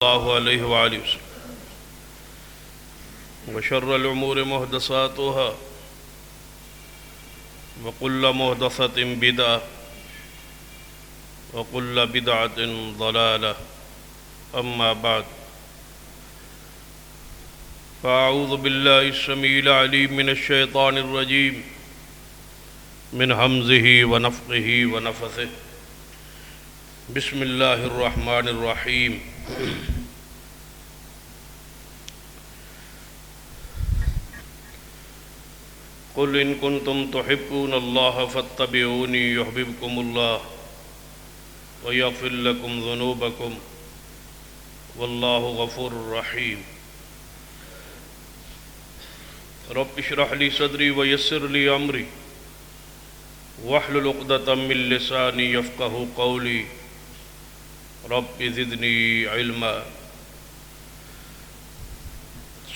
الله عليه وآله وسلم وشر الأمور محدثاتها وكل محدثة بدعة وكل بدعة ضلالة أما بعد فأعوذ بالله السميع العليم من الشيطان الرجيم من همزه ونفخه ونفثه بسم الله الرحمن الرحيم قل إن كنتم تحبون الله فاتبعوني يحببكم الله ويغفر لكم ذنوبكم والله غفور رحيم رب اشرح لي صدري ويسر لي أمري واحلل عقدة من لساني يفقهوا قولي رب زدني علما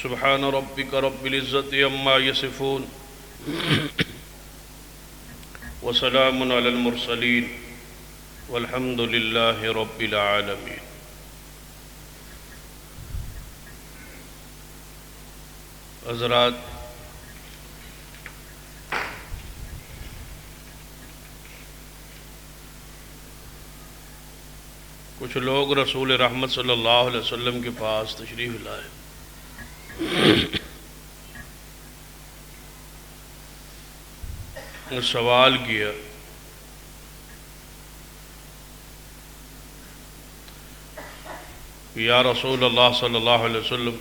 سبحان ربك رب العزة عما يصفون وسلام على المرسلين والحمد لله رب العالمين. حضرات، کچھ لوگ رسول رحمت صلی اللہ علیہ وسلم کے پاس تشریف لائے. سوال کیا یا رسول اللہ صلی اللہ علیہ وسلم،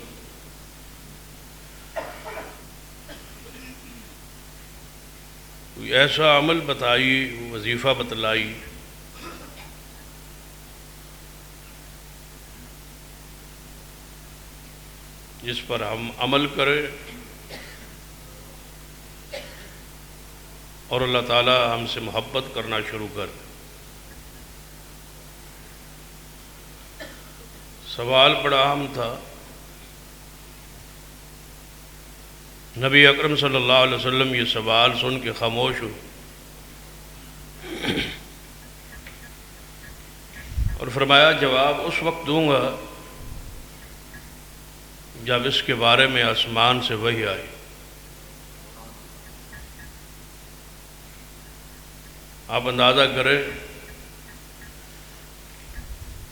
کوئی ایسا عمل بتائیے، وظیفہ بتلائی جس پر ہم عمل کریں اور اللہ تعالی ہم سے محبت کرنا شروع کر دے. سوال بڑا اہم تھا. نبی اکرم صلی اللہ علیہ وسلم یہ سوال سن کے خاموش ہوئے اور فرمایا جواب اس وقت دوں گا جب اس کے بارے میں آسمان سے وحی آئی. آپ اندازہ کریں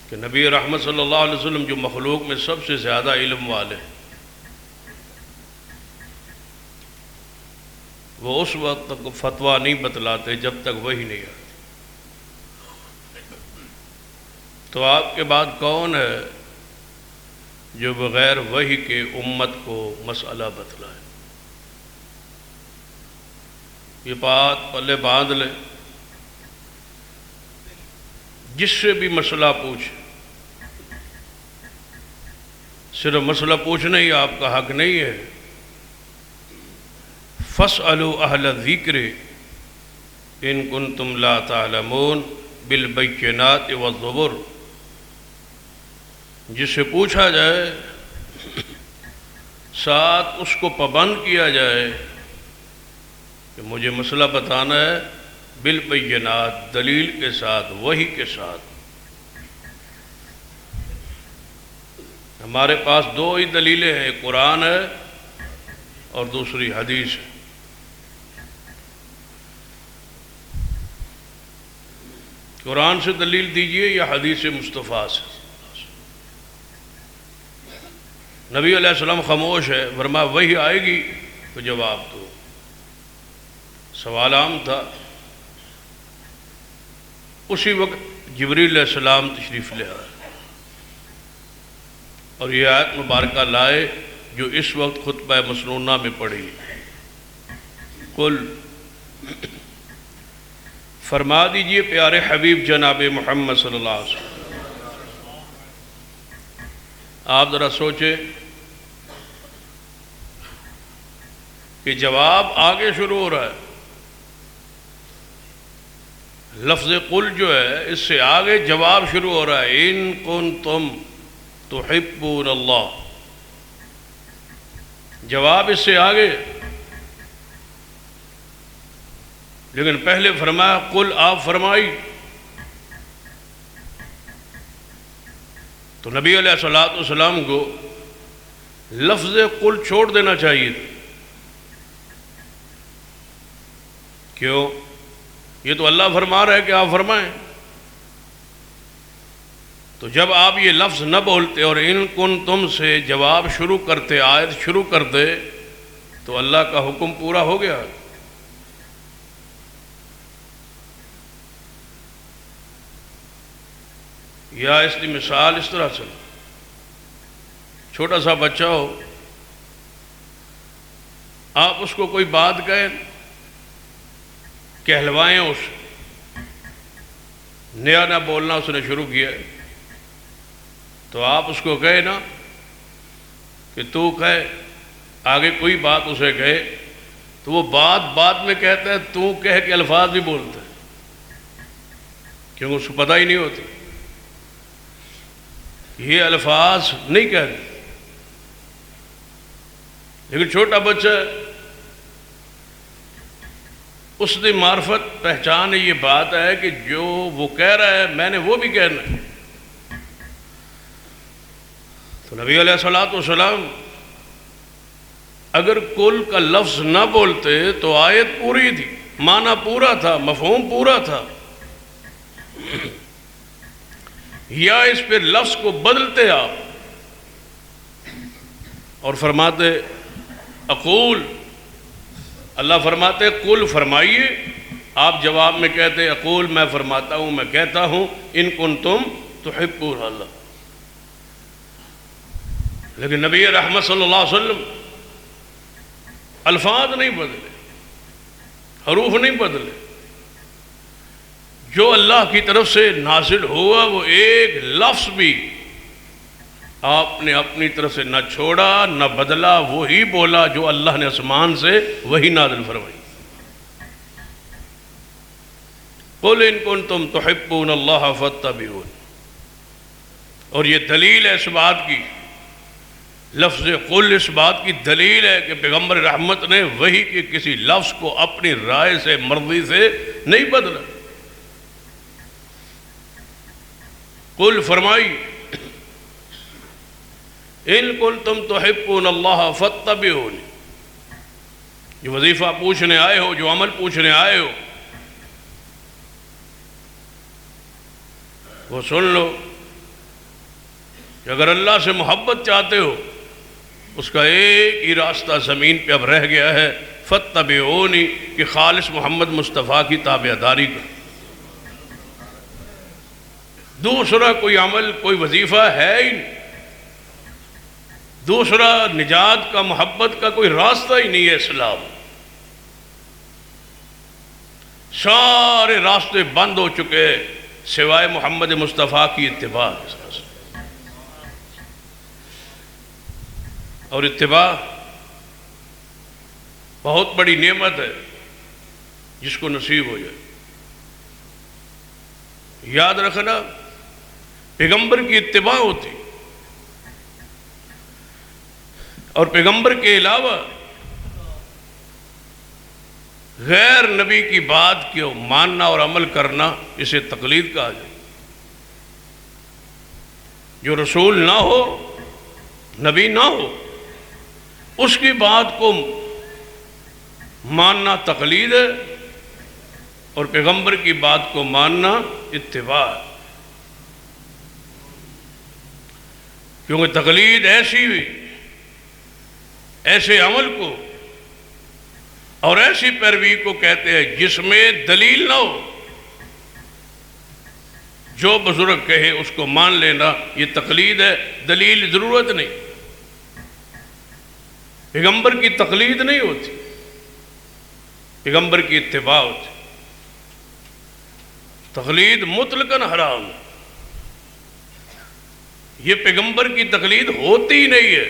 کہ نبی رحمت صلی اللہ علیہ وسلم جو مخلوق میں سب سے زیادہ علم والے، وہ اس وقت تک فتویٰ نہیں بتلاتے جب تک وحی نہیں آتی. تو آپ کے بعد کون ہے جو بغیر وحی کے امت کو مسئلہ بتلائے؟ یہ بات پلے باندھ لیں. جس سے بھی مسئلہ پوچھے، صرف مسئلہ پوچھنا ہی آپ کا حق نہیں ہے. فَاسْأَلُوا أَهْلَ الذِّكْرِ إِن كُنتُمْ لَا تَعْلَمُونَ بِالْبَيِّنَاتِ وَالزُّبُرِ. جس سے پوچھا جائے ساتھ اس کو پابند کیا جائے کہ مجھے مسئلہ بتانا ہے بالبینات، دلیل کے ساتھ، وحی کے ساتھ. ہمارے پاس دو ہی دلیلیں ہیں، قرآن ہے اور دوسری حدیث ہے. قرآن سے دلیل دیجئے یا حدیث مصطفیٰ سے. نبی علیہ السلام خاموش ہے. فرمایا وحی آئے گی تو جواب دو. سوال عام تھا. اسی وقت جبریل علیہ السلام تشریف لے آئے اور یہ آیت مبارکہ لائے جو اس وقت خطبہ مسنونہ میں پڑھی. قل، فرما دیجئے پیارے حبیب جناب محمد صلی اللہ علیہ وسلم. آپ ذرا سوچیں کہ جواب آگے شروع ہو رہا ہے. لفظ قل جو ہے اس سے آگے جواب شروع ہو رہا ہے. ان کنتم تحبون اللہ. جواب اس سے آگے، لیکن پہلے فرمایا قل، آپ فرمائی. تو نبی علیہ الصلوۃ والسلام کو لفظ قل چھوڑ دینا چاہیے تھا. کیوں؟ یہ تو اللہ فرما رہا ہے کہ آپ فرمائیں. تو جب آپ یہ لفظ نہ بولتے اور ان کنتم سے جواب شروع کرتے، آیت شروع کرتے، تو اللہ کا حکم پورا ہو گیا. یا اس کی مثال اس طرح سے، چھوٹا سا بچہ ہو، آپ اس کو کوئی بات کہیں، کہلوائیں، اس نیا نہ بولنا اس نے شروع کیا ہے، تو آپ اس کو کہے نا کہ تو کہے، آگے کوئی بات اسے کہے، تو وہ بات میں کہتا ہے، تو کہہ کے الفاظ بھی بولتا ہے، کیونکہ اس کو پتہ ہی نہیں ہوتا یہ الفاظ نہیں کہتے. لیکن چھوٹا بچہ اس کی معرفت پہچان یہ بات ہے کہ جو وہ کہہ رہا ہے میں نے وہ بھی کہنا ہے. تو نبی علیہ الصلوۃ والسلام اگر کل کا لفظ نہ بولتے تو آیت پوری تھی، معنی پورا تھا، مفہوم پورا تھا. یا اس پہ لفظ کو بدلتے آپ اور فرماتے اقول، اللہ فرماتے قل فرمائیے، آپ جواب میں کہتے اقول میں فرماتا ہوں، میں کہتا ہوں، ان کنتم تحبون اللہ. لیکن نبی رحمت صلی اللہ علیہ وسلم الفاظ نہیں بدلے، حروف نہیں بدلے، جو اللہ کی طرف سے نازل ہوا وہ ایک لفظ بھی آپ نے اپنی طرف سے نہ چھوڑا نہ بدلا، وہی بولا جو اللہ نے آسمان سے وہی نازل فرمائی. قل ان کنتم تحبون اللہ فاتبعون. اور یہ دلیل ہے اس بات کی، لفظ قل اس بات کی دلیل ہے کہ پیغمبر رحمت نے وہی کے کسی لفظ کو اپنی رائے سے، مرضی سے نہیں بدلا. قل فرمائی ان کنتم تحبون اللہ فاتبعون. جو وظیفہ پوچھنے آئے ہو، جو عمل پوچھنے آئے ہو، وہ سن لو کہ اگر اللہ سے محبت چاہتے ہو، اس کا ایک ہی راستہ زمین پہ اب رہ گیا ہے، فاتبعونی، کہ خالص محمد مصطفیٰ کی تابعداری کا. دوسرا کوئی عمل، کوئی وظیفہ ہے ہی نہیں، دوسرا نجات کا، محبت کا کوئی راستہ ہی نہیں ہے. اسلام سارے راستے بند ہو چکے سوائے محمد مصطفیٰ کی اتباع. اور اتباع بہت بڑی نعمت ہے جس کو نصیب ہو جائے. یاد رکھنا، پیغمبر کی اتباع ہوتی اور پیغمبر کے علاوہ غیر نبی کی بات کو ماننا اور عمل کرنا، اسے تقلید کہا جائے. جو رسول نہ ہو، نبی نہ ہو، اس کی بات کو ماننا تقلید ہے اور پیغمبر کی بات کو ماننا اتباع ہے. کیونکہ تقلید ایسے عمل کو اور ایسی پیروی کو کہتے ہیں جس میں دلیل نہ ہو. جو بزرگ کہے اس کو مان لینا، یہ تقلید ہے، دلیل ضرورت نہیں. پیغمبر کی تقلید نہیں ہوتی، پیغمبر کی اتباع ہوتی. تقلید مطلقاً حرام ہے، یہ پیغمبر کی تقلید ہوتی ہی نہیں ہے.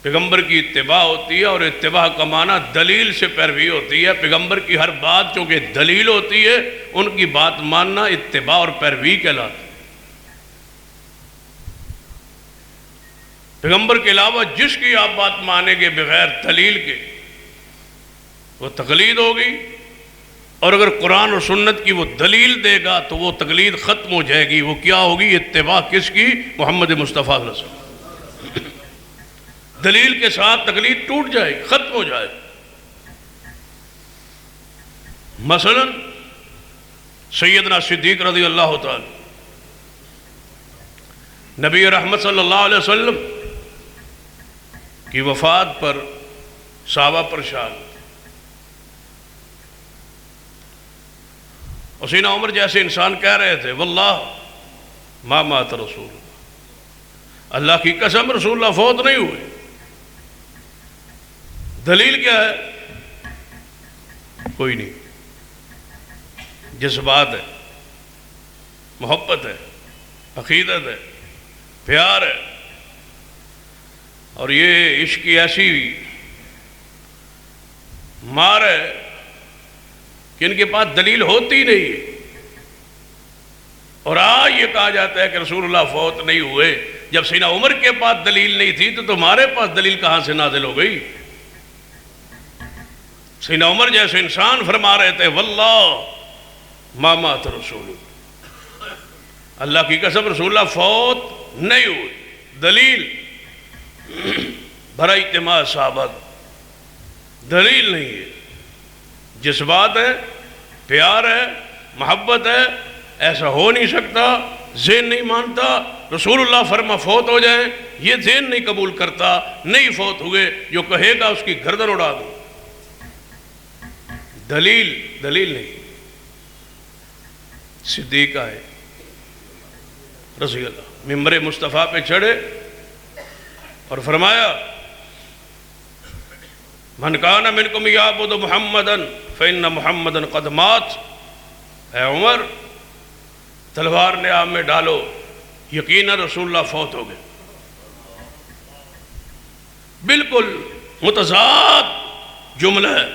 پیغمبر کی اتباع ہوتی ہے، اور اتباع کا معنی دلیل سے پیروی ہوتی ہے. پیغمبر کی ہر بات چونکہ دلیل ہوتی ہے، ان کی بات ماننا اتباع اور پیروی کہلاتا ہے. پیغمبر کے علاوہ جس کی آپ بات مانیں گے بغیر دلیل کے، وہ تقلید ہوگی اور اگر قرآن اور سنت کی وہ دلیل دے گا تو وہ تقلید ختم ہو جائے گی. وہ کیا ہوگی؟ اتباع کس کی؟ محمد مصطفیٰ صلی اللہ علیہ وسلم. دلیل کے ساتھ تقلید ٹوٹ جائے گی، ختم ہو جائے. مثلا سیدنا صدیق رضی اللہ تعالی، نبی رحمت صلی اللہ علیہ وسلم کی وفات پر صحابہ پریشان. حسین عمر جیسے انسان کہہ رہے تھے واللہ ما مات رسول اللہ، اللہ کی قسم رسول اللہ فوت نہیں ہوئے. دلیل کیا ہے؟ کوئی نہیں. جذبات ہے، محبت ہے، عقیدت ہے، پیار ہے. اور یہ عشق کی ایسی مار ہے کہ ان کے پاس دلیل ہوتی نہیں ہے. اور آج یہ کہا جاتا ہے کہ رسول اللہ فوت نہیں ہوئے. جب سیدنا عمر کے پاس دلیل نہیں تھی تو تمہارے پاس دلیل کہاں سے نازل ہو گئی؟ سیدنا عمر جیسے انسان فرما رہے تھے واللہ ما مات رسول اللہ، اللہ کی قسم رسول اللہ فوت نہیں ہوئے. دلیل بھرا اجتماع صحابہ، دلیل نہیں ہے. جذبات ہے، پیار ہے، محبت ہے. ایسا ہو نہیں سکتا، ذہن نہیں مانتا. رسول اللہ فرما فوت ہو جائیں، یہ ذہن نہیں قبول کرتا. نہیں فوت ہوئے، جو کہے گا اس کی گردن اڑا دو. دلیل نہیں. صدیق آئے رضی اللہ، ممبر مصطفیٰ پہ چڑھے اور فرمایا من کان منکم یعبد محمدا فإن محمدا قد مات. اے عمر، تلوار نیام میں ڈالو، یقینا رسول اللہ فوت ہو گئے. بالکل متضاد جملہ ہے.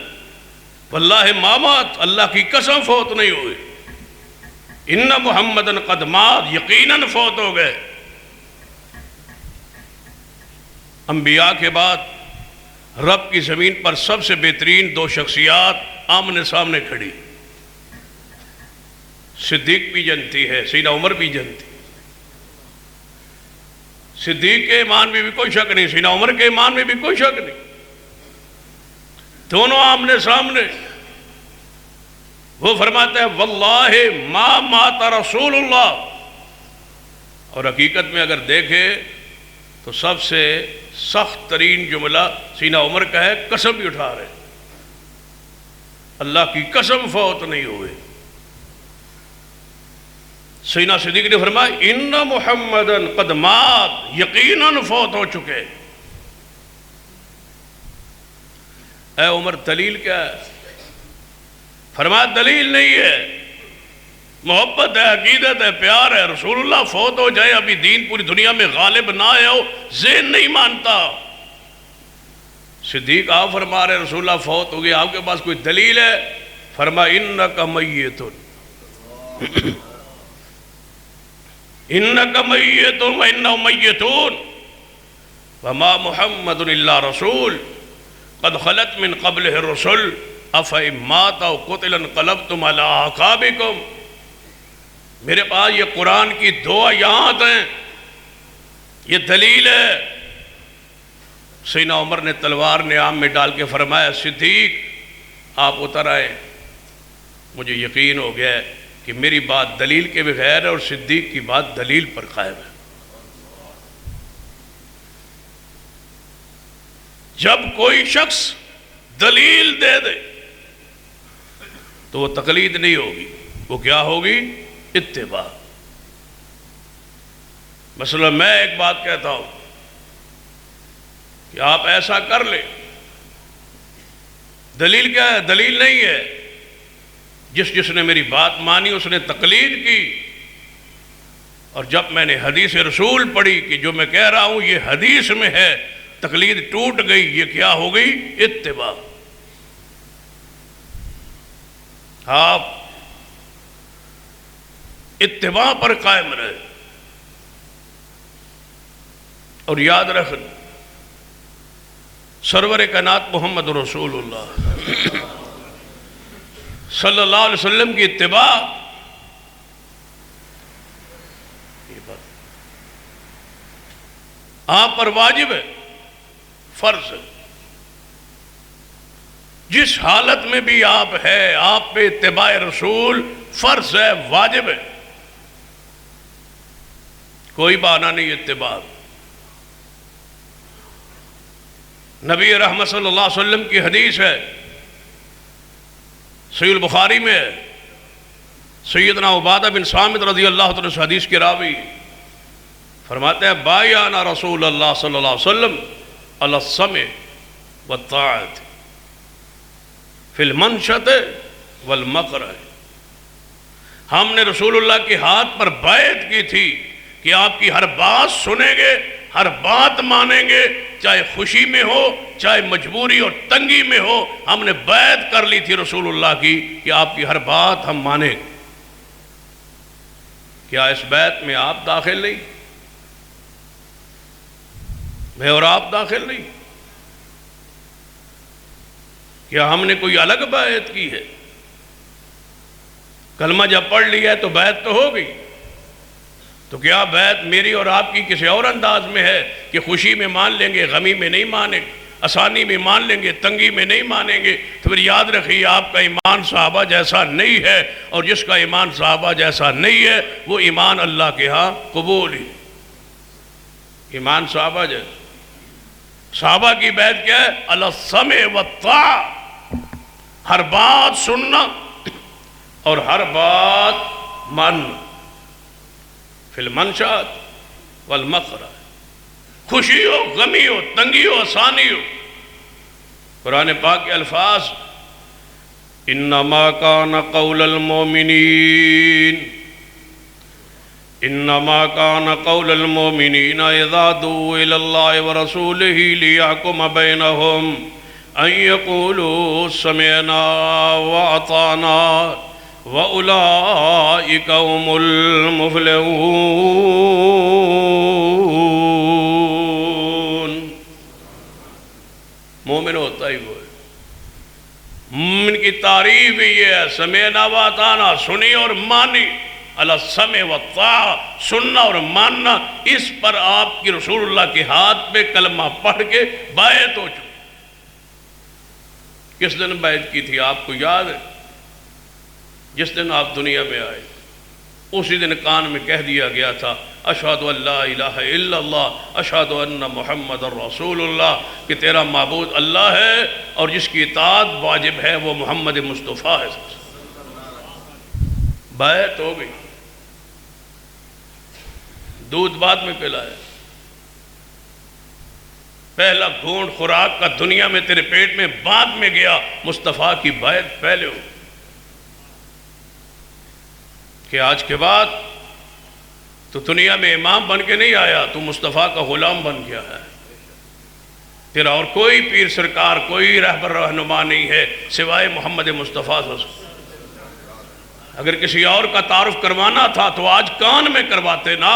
واللہ ما مات، اللہ کی قسم فوت نہیں ہوئے. ان محمدن قد مات، یقیناً فوت ہو گئے. انبیاء کے بعد رب کی زمین پر سب سے بہترین دو شخصیات آمنے سامنے کھڑی. صدیق بھی جنتی ہے، سیدنا عمر بھی جنتی. صدیق کے ایمان میں بھی کوئی شک نہیں، سیدنا عمر کے ایمان میں بھی کوئی شک نہیں. دونوں آمنے سامنے. وہ فرماتا ہے واللہ ما مات رسول اللہ. اور حقیقت میں اگر دیکھے تو سب سے سخت ترین جملہ سیدنا عمر کا ہے، قسم بھی اٹھا رہے اللہ کی قسم فوت نہیں ہوئے. سیدنا صدیق نے فرمایا ان محمدن قد مات، یقیناً فوت ہو چکے. اے عمر دلیل کیا ہے؟ فرمایا دلیل نہیں ہے، محبت ہے، عقیدت ہے، پیار ہے. رسول اللہ فوت ہو جائے، ابھی دین پوری دنیا میں غالب نہ آئے ہو، ذہن نہیں مانتا. صدیق آپ فرما رہے رسول اللہ فوت ہو گئے، آپ کے پاس کوئی دلیل ہے؟ فرمایا انک میت، انک میت وانہم میتون وما محمد الا رسول قد خلت من قبلہ الرسل افئن مات او قتل انقلبتم علی اعقابکم. میرے پاس یہ قرآن کی دو آیات ہیں، یہ دلیل ہے. سیدنا عمر نے تلوار نیام میں ڈال کے فرمایا صدیق آپ اتر آئے. مجھے یقین ہو گیا ہے کہ میری بات دلیل کے بغیر ہے اور صدیق کی بات دلیل پر قائم ہے. جب کوئی شخص دلیل دے دے تو وہ تقلید نہیں ہوگی، وہ کیا ہوگی؟ اتباع. مثلا میں ایک بات کہتا ہوں کہ آپ ایسا کر لیں، دلیل کیا ہے؟ دلیل نہیں ہے. جس نے میری بات مانی اس نے تقلید کی. اور جب میں نے حدیث رسول پڑھی کہ جو میں کہہ رہا ہوں یہ حدیث میں ہے، تقلید ٹوٹ گئی. یہ کیا ہو گئی؟ اتباع. آپ اتباع پر قائم رہے. اور یاد رکھیں سرور کائنات محمد رسول اللہ صلی اللہ علیہ وسلم کی اتباع آپ پر واجب ہے، فرض ہے۔ جس حالت میں بھی آپ ہے، آپ پہ اتباع رسول فرض ہے، واجب ہے، کوئی بہانہ نہیں اتباع۔ نبی رحمت صلی اللہ علیہ وسلم کی حدیث ہے، صحیح البخاری میں ہے، سیدنا عبادہ بن صامت رضی اللہ عنہ سے حدیث کے راوی فرماتے ہیں بایعنا رسول اللہ صلی اللہ علیہ وسلم علی السمع والطاعت فی المنشط والمکرہ۔ ہم نے رسول اللہ کے ہاتھ پر بیعت کی تھی کہ آپ کی ہر بات سنیں گے، ہر بات مانیں گے، چاہے خوشی میں ہو چاہے مجبوری اور تنگی میں ہو۔ ہم نے بیعت کر لی تھی رسول اللہ کی کہ آپ کی ہر بات ہم مانیں گے۔ کیا اس بیعت میں آپ داخل نہیں؟ میں اور آپ داخل نہیں؟ کیا ہم نے کوئی الگ بیعت کی ہے؟ کلمہ جب پڑھ لیا ہے تو بیعت تو ہو گئی، تو کیا بیعت میری اور آپ کی کسی اور انداز میں ہے کہ خوشی میں مان لیں گے، غمی میں نہیں مانیں گے، آسانی میں مان لیں گے، تنگی میں نہیں مانیں گے؟ تو پھر یاد رکھیے آپ کا ایمان صحابہ جیسا نہیں ہے، اور جس کا ایمان صحابہ جیسا نہیں ہے وہ ایمان اللہ کے ہاں قبول ہی۔ ایمان صحابہ جیسا، صحابہ کی بیعت کیا ہے؟ علی السمع والطاعہ، ہر بات سننا اور ہر بات ماننا، فی المنشات والمکرہ، خوشی ہو غمی ہو تنگی ہو آسانی ہو۔ قرآن پاک کے الفاظ انما کان قول المؤمنین، انما کان قول المؤمنین اذا دعوا الی اللہ ورسولہ لیحکم بینہم ان یقولوا سمعنا واطعنا وَأُولَئِكَ هُمُ الْمُفْلِحُونَ۔ مومن ہوتا ہی وہ ہے، مومن کی تعریف ہی یہ ہے، سمعنا واطعنا، سنی اور مانی، علی السمع والطاعہ، سننا اور ماننا۔ اس پر آپ کی رسول اللہ کے ہاتھ پہ کلمہ پڑھ کے بیعت ہو چکی۔ کس دن بیعت کی تھی آپ کو یاد ہے؟ جس دن آپ دنیا میں آئے، اسی دن کان میں کہہ دیا گیا تھا اشہد ان لا الہ الا اللہ اشہد ان محمد رسول اللہ، کہ تیرا معبود اللہ ہے اور جس کی اطاعت واجب ہے وہ محمد مصطفیٰ ہے۔ بیعت ہو گئی، دودھ بعد میں پلایا، پہلا گھونٹ خوراک کا دنیا میں تیرے پیٹ میں بعد میں گیا، مصطفیٰ کی بیعت پہلے ہو کہ آج کے بعد تو دنیا میں امام بن کے نہیں آیا، تو مصطفیٰ کا غلام بن گیا ہے۔ تیرا اور کوئی پیر سرکار، کوئی رہبر رہنما نہیں ہے سوائے محمد مصطفیٰ صلی اللہ علیہ وسلم۔ اگر کسی اور کا تعارف کروانا تھا تو آج کان میں کرواتے نا،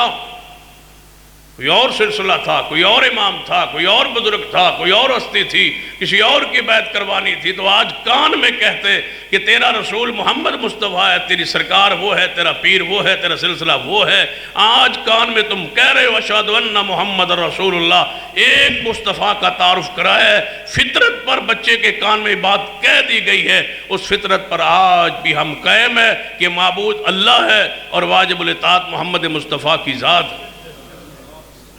کوئی اور سلسلہ تھا، کوئی اور امام تھا، کوئی اور بزرگ تھا، کوئی اور ہستی تھی، کسی اور کی بیعت کروانی تھی تو آج کان میں کہتے کہ تیرا رسول محمد مصطفیٰ ہے، تیری سرکار وہ ہے، تیرا پیر وہ ہے، تیرا سلسلہ وہ ہے۔ آج کان میں تم کہہ رہے ہو اشہد ان محمد رسول اللہ، ایک مصطفیٰ کا تعارف کرایا ہے، فطرت پر بچے کے کان میں بات کہہ دی گئی ہے، اس فطرت پر آج بھی ہم قائم ہے کہ معبود اللہ ہے اور واجب الاطاعت محمد مصطفیٰ کی ذات ہے،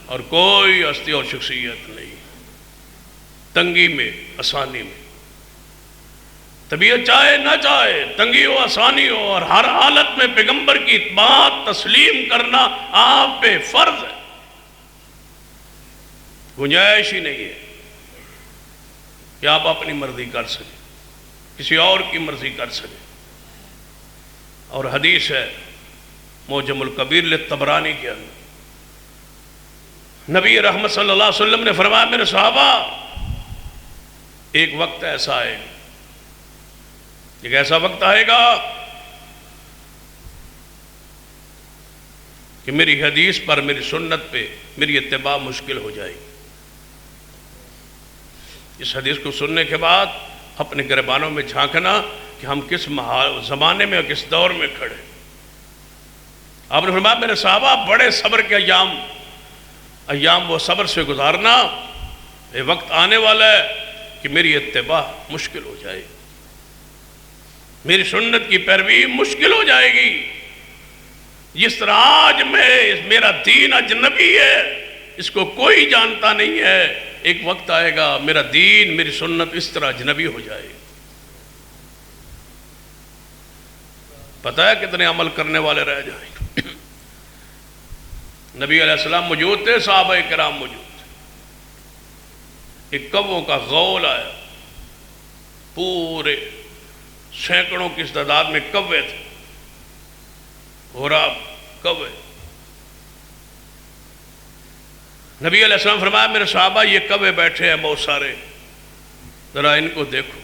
اور کوئی ہستی اور شخصیت نہیں۔ تنگی میں آسانی میں، طبیعت چاہے نہ چاہے، تنگی ہو آسانی ہو، اور ہر حالت میں پیغمبر کی بات تسلیم کرنا آپ پہ فرض ہے، گنجائش ہی نہیں ہے کہ آپ اپنی مرضی کر سکیں، کسی اور کی مرضی کر سکیں۔ اور حدیث ہے معجم الکبیر للطبرانی کے اندر، نبی رحمت صلی اللہ علیہ وسلم نے فرمایا میرے صحابہ، ایک وقت ایسا آئے گا، ایک ایسا وقت آئے گا کہ میری حدیث پر، میری سنت پہ میری اتباع مشکل ہو جائے گی۔ اس حدیث کو سننے کے بعد اپنے گریبانوں میں جھانکنا کہ کہ ہم کس زمانے میں اور کس دور میں کھڑے. آپ نے فرمایا میرے صحابہ بڑے صبر کے ایام وہ صبر سے گزارنا، یہ وقت آنے والا ہے کہ میری اتباع مشکل ہو جائے گی، میری سنت کی پیروی مشکل ہو جائے گی. جس طرح آج میرا دین اجنبی ہے، اس کو کوئی جانتا نہیں ہے، ایک وقت آئے گا میرا دین میری سنت اس طرح اجنبی ہو جائے گی. پتہ ہے کتنے عمل کرنے والے رہ جائیں گے. نبی علیہ السلام موجود تھے، صحابہ کرام موجود تھے. ایک کووں کا غول آیا، پورے سینکڑوں کی تعداد میں کوے تھے، غراب کوے. نبی علیہ السلام فرمایا میرے صحابہ یہ کوے بیٹھے ہیں بہت سارے، ذرا ان کو دیکھو.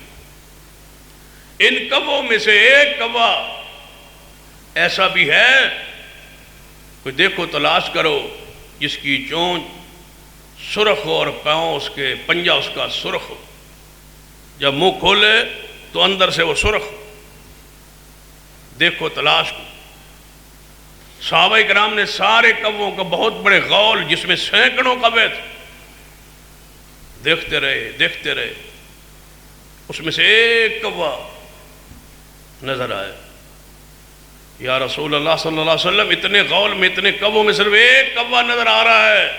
ان کووں میں سے ایک کوا ایسا بھی ہے، کوئی دیکھو تلاش کرو، جس کی چونچ سرخ ہو اور پاؤں اس کے پنجہ اس کا سرخ ہو، جب منہ کھولے تو اندر سے وہ سرخ ہو. دیکھو تلاش کو. صحابہ کرام نے سارے کووں کو بہت بڑے غول جس میں سینکڑوں کوے تھے دیکھتے رہے. اس میں سے ایک کوا نظر آیا. یا رسول اللہ صلی اللہ علیہ وسلم اتنے غول میں اتنے کووں میں صرف ایک کوا نظر آ رہا ہے.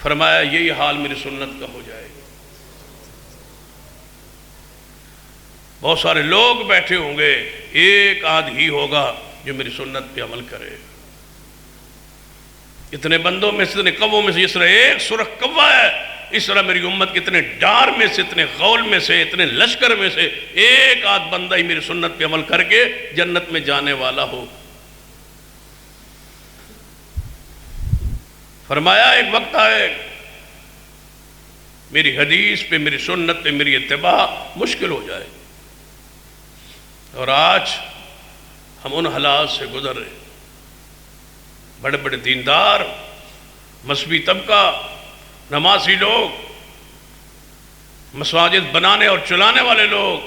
فرمایا یہی حال میری سنت کا ہو جائے گا. بہت سارے لوگ بیٹھے ہوں گے، ایک آدھ ہی ہوگا جو میری سنت پہ عمل کرے. اتنے بندوں میں سے اتنے کووں میں سے جس طرح ایک سرخ کوا ہے، اس طرح میری امت کے اتنے ڈار میں سے اتنے غول میں سے اتنے لشکر میں سے ایک آدھ بندہ ہی میری سنت پہ عمل کر کے جنت میں جانے والا ہو. فرمایا ایک وقت آئے میری حدیث پہ میری سنت پہ میری اتباع مشکل ہو جائے. اور آج ہم ان حالات سے گزر رہے. بڑے بڑے دیندار، مذہبی طبقہ، نمازی لوگ، مساجد بنانے اور چلانے والے لوگ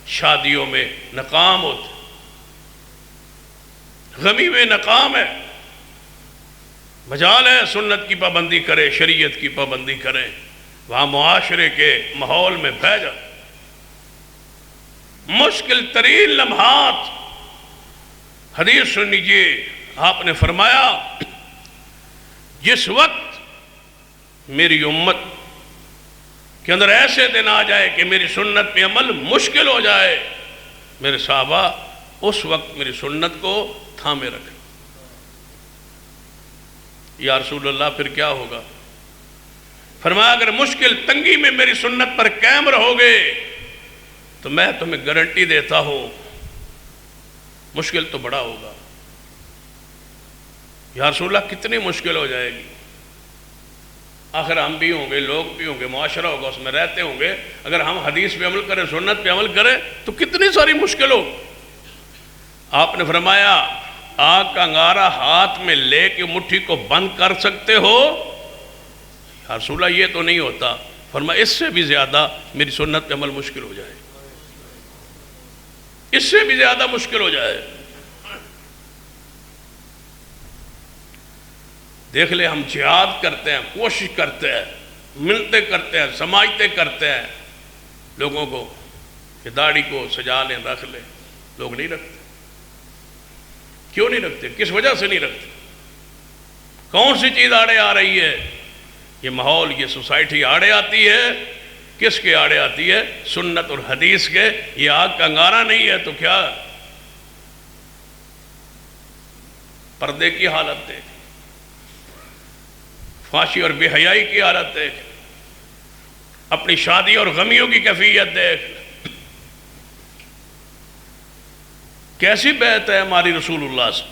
شادیوں میں ناکام ہوتے، غمی میں ناکام ہے. مجال ہے سنت کی پابندی کرے، شریعت کی پابندی کریں، وہاں معاشرے کے ماحول میں بہ جائے. مشکل ترین لمحات. حدیث سن لیجیے، آپ نے فرمایا جس وقت میری امت کے اندر ایسے دن آ جائے کہ میری سنت پہ عمل مشکل ہو جائے، میرے صحابہ اس وقت میری سنت کو تھامے رکھیں. یا رسول اللہ پھر کیا ہوگا؟ فرمایا اگر مشکل تنگی میں میری سنت پر قائم رہو گے تو میں تمہیں گارنٹی دیتا ہوں مشکل تو بڑا ہوگا. یا رسول اللہ کتنی مشکل ہو جائے گی؟ آخر ہم بھی ہوں گے، لوگ بھی ہوں گے، معاشرہ ہوگا، اس میں رہتے ہوں گے. اگر ہم حدیث پہ عمل کریں، سنت پہ عمل کریں تو کتنی ساری مشکل ہو. آپ نے فرمایا آگ کا انگارہ ہاتھ میں لے کے مٹھی کو بند کر سکتے ہو؟ یا رسول اللہ یہ تو نہیں ہوتا. فرمایا اس سے بھی زیادہ میری سنت پہ عمل مشکل ہو جائے، اس سے بھی زیادہ مشکل ہو جائے. دیکھ لیں ہم جہاد کرتے ہیں، کوشش کرتے ہیں، منتیں کرتے ہیں، سماجتیں کرتے ہیں لوگوں کو کہ داڑھی کو سجا لیں، رکھ لیں. لوگ نہیں رکھتے. کیوں نہیں رکھتے؟ کس وجہ سے نہیں رکھتے؟ کون سی چیز آڑے آ رہی ہے؟ یہ ماحول، یہ سوسائٹی آڑے آتی ہے. کس کے آڑے آتی ہے؟ سنت اور حدیث کے. یہ آگ کا انگارہ نہیں ہے تو کیا؟ پردے کی حالت دیکھ، فحاشی اور بے حیائی کی حالت دیکھ، اپنی شادی اور غمیوں کی کیفیت دیکھ. کیسی بیعت ہے ہماری رسول اللہ سے؟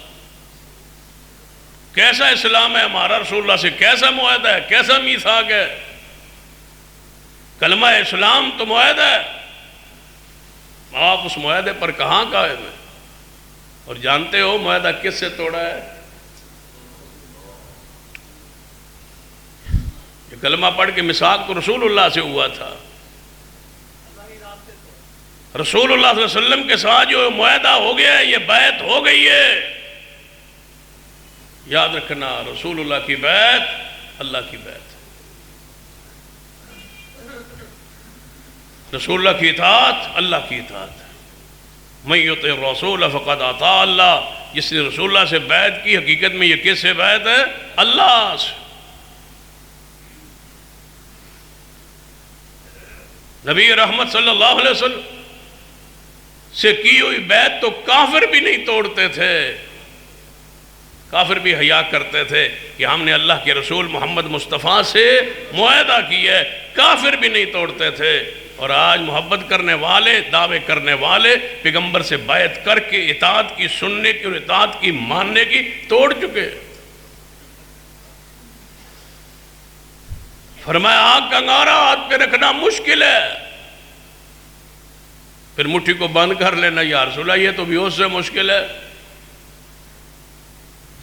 کیسا اسلام ہے ہمارا رسول اللہ سے؟ کیسا معاہدہ ہے؟ کیسا میثاق ہے؟ کلمہ اسلام تو معاہدہ ہے. آپ اس معاہدے پر کہاں قائم ہیں؟ اور جانتے ہو معاہدہ کس سے توڑا ہے؟ یہ کلمہ پڑھ کے میثاق تو رسول اللہ سے ہوا تھا. رسول اللہ صلی اللہ علیہ وسلم کے ساتھ جو معاہدہ ہو گیا ہے، یہ بیعت ہو گئی ہے. یاد رکھنا، رسول اللہ کی بیعت اللہ کی بیعت، رسول اللہ کی اطاعت اللہ کی اطاعت. من یطع الرسول فقد اطاع اللہ. جس نے رسول اللہ سے بیعت کی، حقیقت میں یہ کس سے بیعت ہے؟ اللہ سے. نبی رحمت صلی اللہ علیہ وسلم سے کی ہوئی بیعت تو کافر بھی نہیں توڑتے تھے. کافر بھی حیا کرتے تھے کہ ہم نے اللہ کے رسول محمد مصطفیٰ سے معاہدہ کیا ہے، کافر بھی نہیں توڑتے تھے. اور آج محبت کرنے والے، دعوے کرنے والے پیغمبر سے بیعت کر کے اطاعت کی، سننے کی اور اطاعت کی، ماننے کی توڑ چکے. فرمایا آگ کا انگارہ ہاتھ پہ رکھنا مشکل ہے، پھر مٹھی کو بند کر لینا یا رسول اللہ یہ تو بھی اس سے مشکل ہے.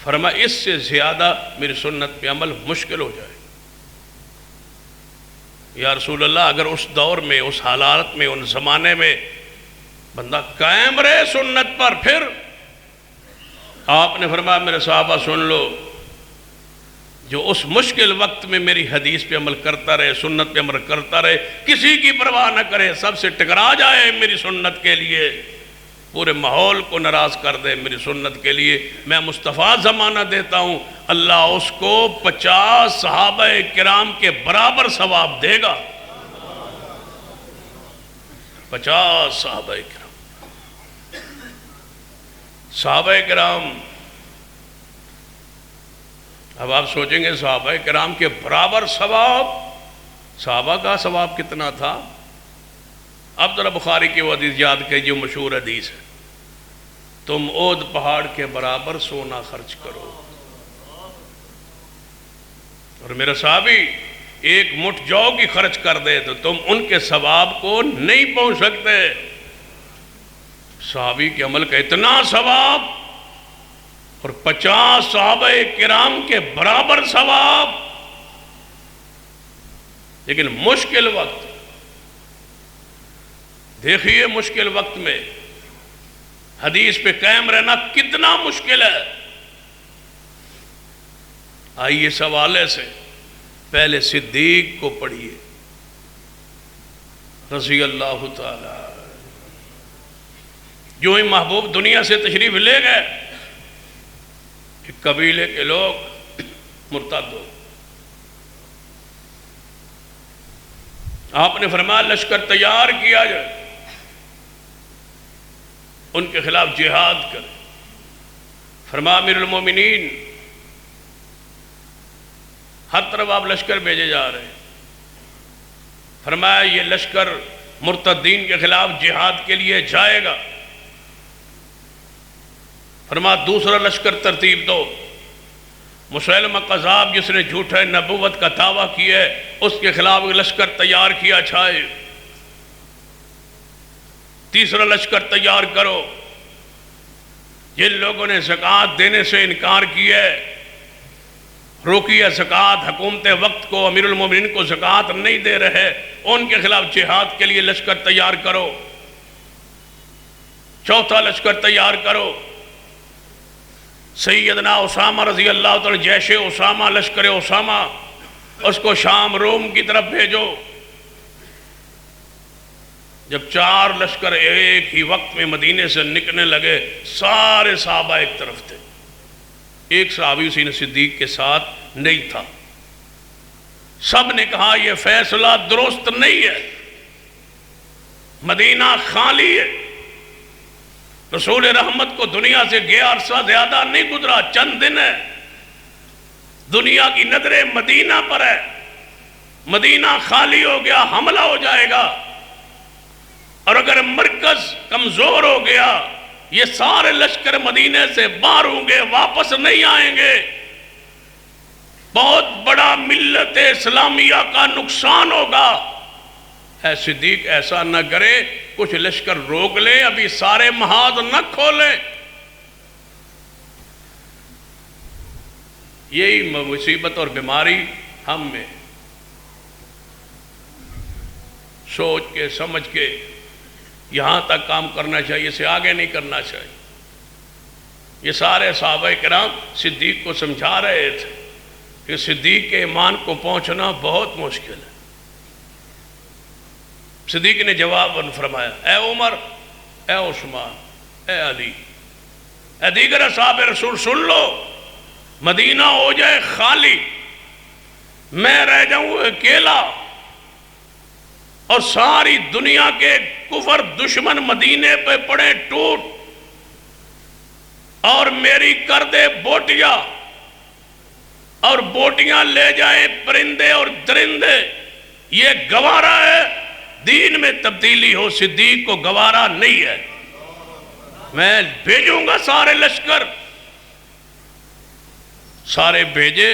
فرمایا اس سے زیادہ میری سنت پہ عمل مشکل ہو جائے. یا رسول اللہ اگر اس دور میں، اس حالات میں، ان زمانے میں بندہ قائم رہے سنت پر، پھر آپ نے فرمایا میرے صحابہ سن لو، جو اس مشکل وقت میں میری حدیث پہ عمل کرتا رہے، سنت پہ عمل کرتا رہے، کسی کی پرواہ نہ کرے، سب سے ٹکرا جائے میری سنت کے لیے، پورے ماحول کو ناراض کر دے میری سنت کے لیے، میں مصطفیٰ زمانہ دیتا ہوں اللہ اس کو 50 صحابہ کرام کے برابر ثواب دے گا. 50 صحابہ کرام. صحابہ کرام، اب آپ سوچیں گے صحابہ کرام کے برابر ثواب، صحابہ کا ثواب کتنا تھا؟ اب ذرا بخاری کی وہ حدیث یاد کریں جو مشہور حدیث ہے، تم احد پہاڑ کے برابر سونا خرچ کرو. اور میرا صحابی ایک مٹھ جو کی خرچ کر دے تو تم ان کے ثواب کو نہیں پہنچ سکتے. صحابی کے عمل کا اتنا ثواب اور 50 صحابہ کرام کے برابر ثواب. لیکن مشکل وقت دیکھیے، مشکل وقت میں حدیث پہ قائم رہنا کتنا مشکل ہے. آئیے اس حوالے سے پہلے صدیق کو پڑھیے رضی اللہ تعالی. جو ہی محبوب دنیا سے تشریف لے گئے، قبیلے کے لوگ مرتد ہو. آپ نے فرمایا لشکر تیار کیا جائے، ان کے خلاف جہاد کرے. فرمایا امیر المومنین ہر طرف آپ لشکر بھیجے جا رہے ہیں. فرمایا یہ لشکر مرتدین کے خلاف جہاد کے لیے جائے گا. فرمایا دوسرا لشکر ترتیب دو. مسیلمہ قذاب جس نے جھوٹے نبوت کا دعویٰ کیا ہے، اس کے خلاف لشکر تیار کیا جائے. تیسرا لشکر تیار کرو. جن لوگوں نے زکوٰۃ دینے سے انکار کیا ہے، روکی ہے زکوٰۃ، حکومت وقت کو، امیر المومنین کو زکوٰۃ نہیں دے رہے، ان کے خلاف جہاد کے لیے لشکر تیار کرو. چوتھا لشکر تیار کرو. سیدنا اسامہ رضی اللہ تعالی جیش اسامہ، لشکر اسامہ، اس کو شام روم کی طرف بھیجو. جب 4 لشکر ایک ہی وقت میں مدینے سے نکلنے لگے، سارے صحابہ ایک طرف تھے. ایک صحابی حسین صدیق کے ساتھ نہیں تھا. سب نے کہا یہ فیصلہ درست نہیں ہے، مدینہ خالی ہے. رسول رحمت کو دنیا سے گیا عرصہ زیادہ نہیں گزرا، چند دن ہے. دنیا کی نظریں مدینہ پر ہے. مدینہ خالی ہو گیا، حملہ ہو جائے گا. اور اگر مرکز کمزور ہو گیا، یہ سارے لشکر مدینے سے باہر ہوں گے، واپس نہیں آئیں گے. بہت بڑا ملت اسلامیہ کا نقصان ہوگا. اے صدیق ایسا نہ کرے، کچھ لشکر روک لیں، ابھی سارے محاذ نہ کھولیں. یہی مصیبت اور بیماری ہم میں. سوچ کے سمجھ کے یہاں تک کام کرنا چاہیے، اسے آگے نہیں کرنا چاہیے۔ یہ سارے صحابہ کرام صدیق کو سمجھا رہے تھے کہ صدیق کے ایمان کو پہنچنا بہت مشکل ہے۔ صدیق نے جواب فرمایا، اے عمر، اے عثمان، اے علی، اے دیگر اصحاب رسول، سن لو، مدینہ ہو جائے خالی، میں رہ جاؤں اکیلا، اور ساری دنیا کے کفر دشمن مدینے پہ پڑے ٹوٹ، اور میری کر دے بوٹیاں، اور بوٹیاں لے جائیں پرندے اور درندے، یہ گوارا ہے؟ دین میں تبدیلی ہو صدیق کو گوارا نہیں ہے۔ میں بھیجوں گا سارے لشکر، سارے بھیجے۔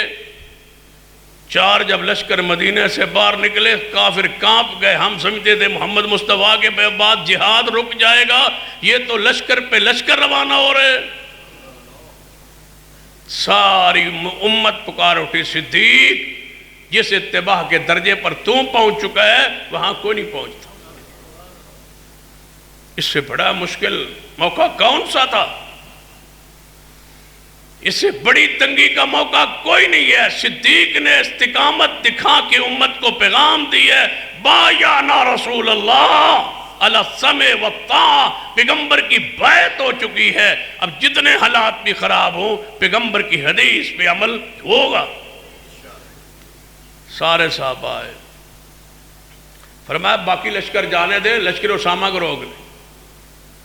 4 جب لشکر مدینہ سے باہر نکلے، کافر کانپ گئے۔ ہم سمجھتے تھے محمد مصطفیٰ کے بعد جہاد رک جائے گا، یہ تو لشکر پہ لشکر روانہ ہو رہے۔ ساری امت پکار اٹھی، صدیق جس اتباع کے درجے پر تو پہنچ چکا ہے وہاں کوئی نہیں پہنچتا۔ اس سے بڑا مشکل موقع کون سا تھا؟ اس سے بڑی تنگی کا موقع کوئی نہیں ہے۔ صدیق نے استقامت دکھا کے امت کو پیغام دی ہے، بایعنا رسول اللہ علی السمع والطاعہ، پیغمبر کی بیعت ہو چکی ہے، اب جتنے حالات بھی خراب ہوں پیغمبر کی حدیث پہ عمل ہوگا۔ سارے صحابہ آئے، فرمایا باقی لشکر جانے دے، لشکر اسامہ کو روک لیں۔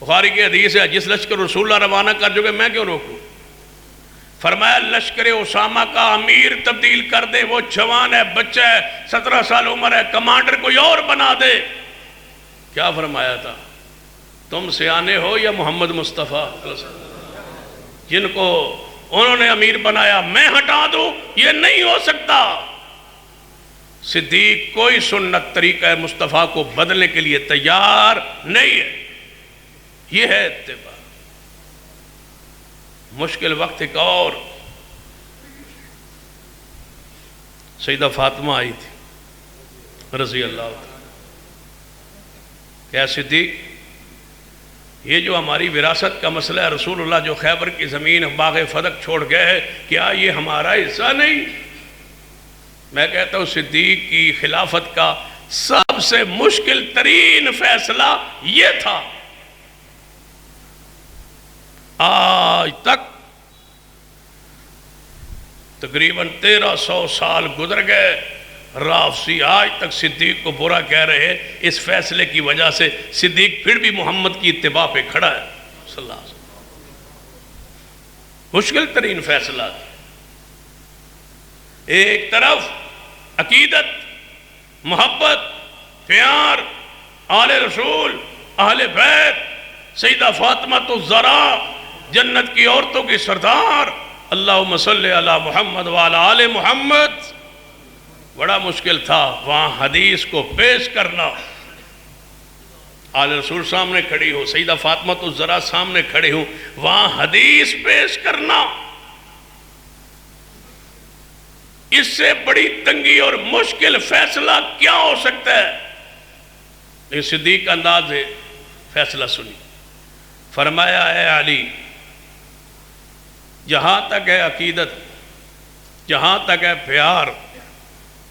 بخاری کی حدیث ہے، جس لشکر رسول اللہ روانہ کر چکے میں کیوں روکوں؟ فرمایا لشکر اسامہ کا امیر تبدیل کر دے، وہ جوان ہے، بچہ ہے، 17 سال عمر ہے، کمانڈر کوئی اور بنا دے۔ کیا فرمایا تھا؟ تم سیانے ہو یا محمد مصطفیٰ جن کو انہوں نے امیر بنایا میں ہٹا دوں؟ یہ نہیں ہو سکتا۔ صدیق کوئی سنت طریقہ مصطفیٰ کو بدلنے کے لیے تیار نہیں ہے۔ یہ ہے اتباع۔ مشکل وقت ایک اور، سیدہ فاطمہ آئی تھی رضی اللہ عنہ۔ کیا صدیق، یہ جو ہماری وراثت کا مسئلہ ہے، رسول اللہ جو خیبر کی زمین باغ فدق چھوڑ گئے، کیا یہ ہمارا حصہ نہیں؟ میں کہتا ہوں صدیق کی خلافت کا سب سے مشکل ترین فیصلہ یہ تھا۔ آج تک تقریباً 1300 سال گزر گئے، رافضی آج تک صدیق کو برا کہہ رہے۔ اس فیصلے کی وجہ سے صدیق پھر بھی محمد کی اتباع پہ کھڑا ہے صلی اللہ علیہ وسلم۔ مشکل ترین فیصلہ تھا۔ ایک طرف عقیدت، محبت، پیار، آل رسول، اہل بیت، سیدہ فاطمہ الزہرا جنت کی عورتوں کی سردار، اللہم صلی علی محمد وعلی آل محمد۔ بڑا مشکل تھا وہاں حدیث کو پیش کرنا۔ آل رسول سامنے کھڑی ہو، سیدہ فاطمہ الزہرا سامنے کھڑی ہوں، وہاں حدیث پیش کرنا۔ اس سے بڑی تنگی اور مشکل فیصلہ کیا ہو سکتا ہے؟ لیکن صدیق کا انداز ہے، فیصلہ سنی۔ فرمایا اے علی، جہاں تک ہے عقیدت، جہاں تک ہے پیار،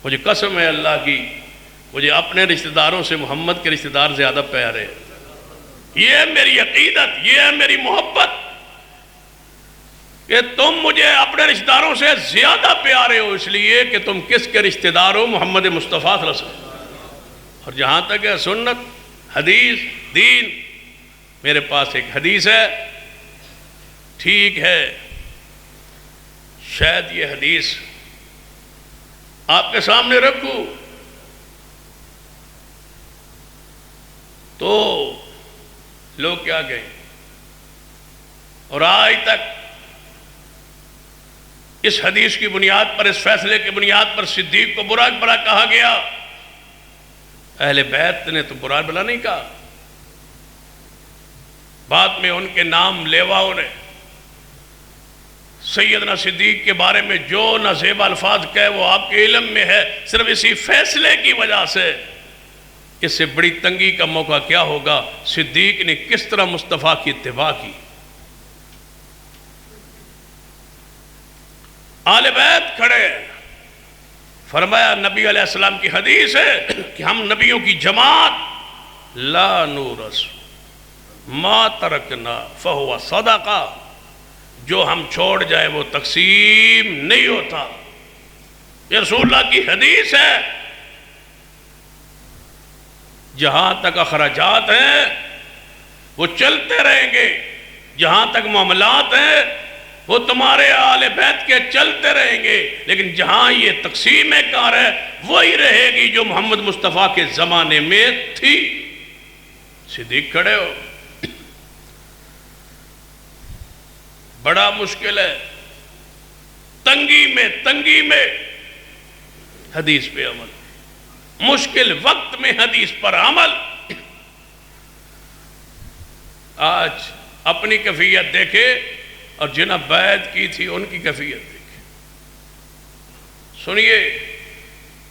مجھے قسم ہے اللہ کی، مجھے اپنے رشتہ داروں سے محمد کے رشتہ دار زیادہ پیارے ہیں۔ یہ ہے میری عقیدت، یہ ہے میری محبت کہ تم مجھے اپنے رشتہ داروں سے زیادہ پیارے ہو، اس لیے کہ تم کس کے رشتہ دار ہو؟ محمد مصطفیٰ صلی اللہ علیہ وسلم۔ اور جہاں تک ہے سنت، حدیث، دین، میرے پاس ایک حدیث ہے، ٹھیک ہے شاید یہ حدیث آپ کے سامنے رکھوں تو لوگ کیا کہیں؟ اور آج تک اس حدیث کی بنیاد پر، اس فیصلے کی بنیاد پر صدیق کو برا بلا کہا گیا۔ اہل بیت نے تو برا بلا نہیں کہا، بعد میں ان کے نام لیواؤں نے سیدنا صدیق کے بارے میں جو نازیب الفاظ کہے وہ آپ کے علم میں ہے، صرف اسی فیصلے کی وجہ سے اس سے بڑی تنگی کا موقع کیا ہوگا؟ صدیق نے کس طرح مصطفیٰ کی اتباع کی. آل بیت کھڑے، فرمایا نبی علیہ السلام کی حدیث ہے کہ ہم نبیوں کی جماعت لا نورث ما ترکنا فہو صدقہ، جو ہم چھوڑ جائیں وہ تقسیم نہیں ہوتا. یہ رسول اللہ کی حدیث ہے. جہاں تک اخراجات ہیں وہ چلتے رہیں گے، جہاں تک معاملات ہیں وہ تمہارے آل بیت کے چلتے رہیں گے، لیکن جہاں یہ تقسیم کار ہے وہی رہے گی جو محمد مصطفیٰ کے زمانے میں تھی. صدیق کھڑے ہو، بڑا مشکل ہے. تنگی میں حدیث پہ عمل، مشکل وقت میں حدیث پر عمل. آج اپنی کیفیت دیکھے اور جنہیں بیعت کی تھی ان کی کیفیت دیکھے. سنیے،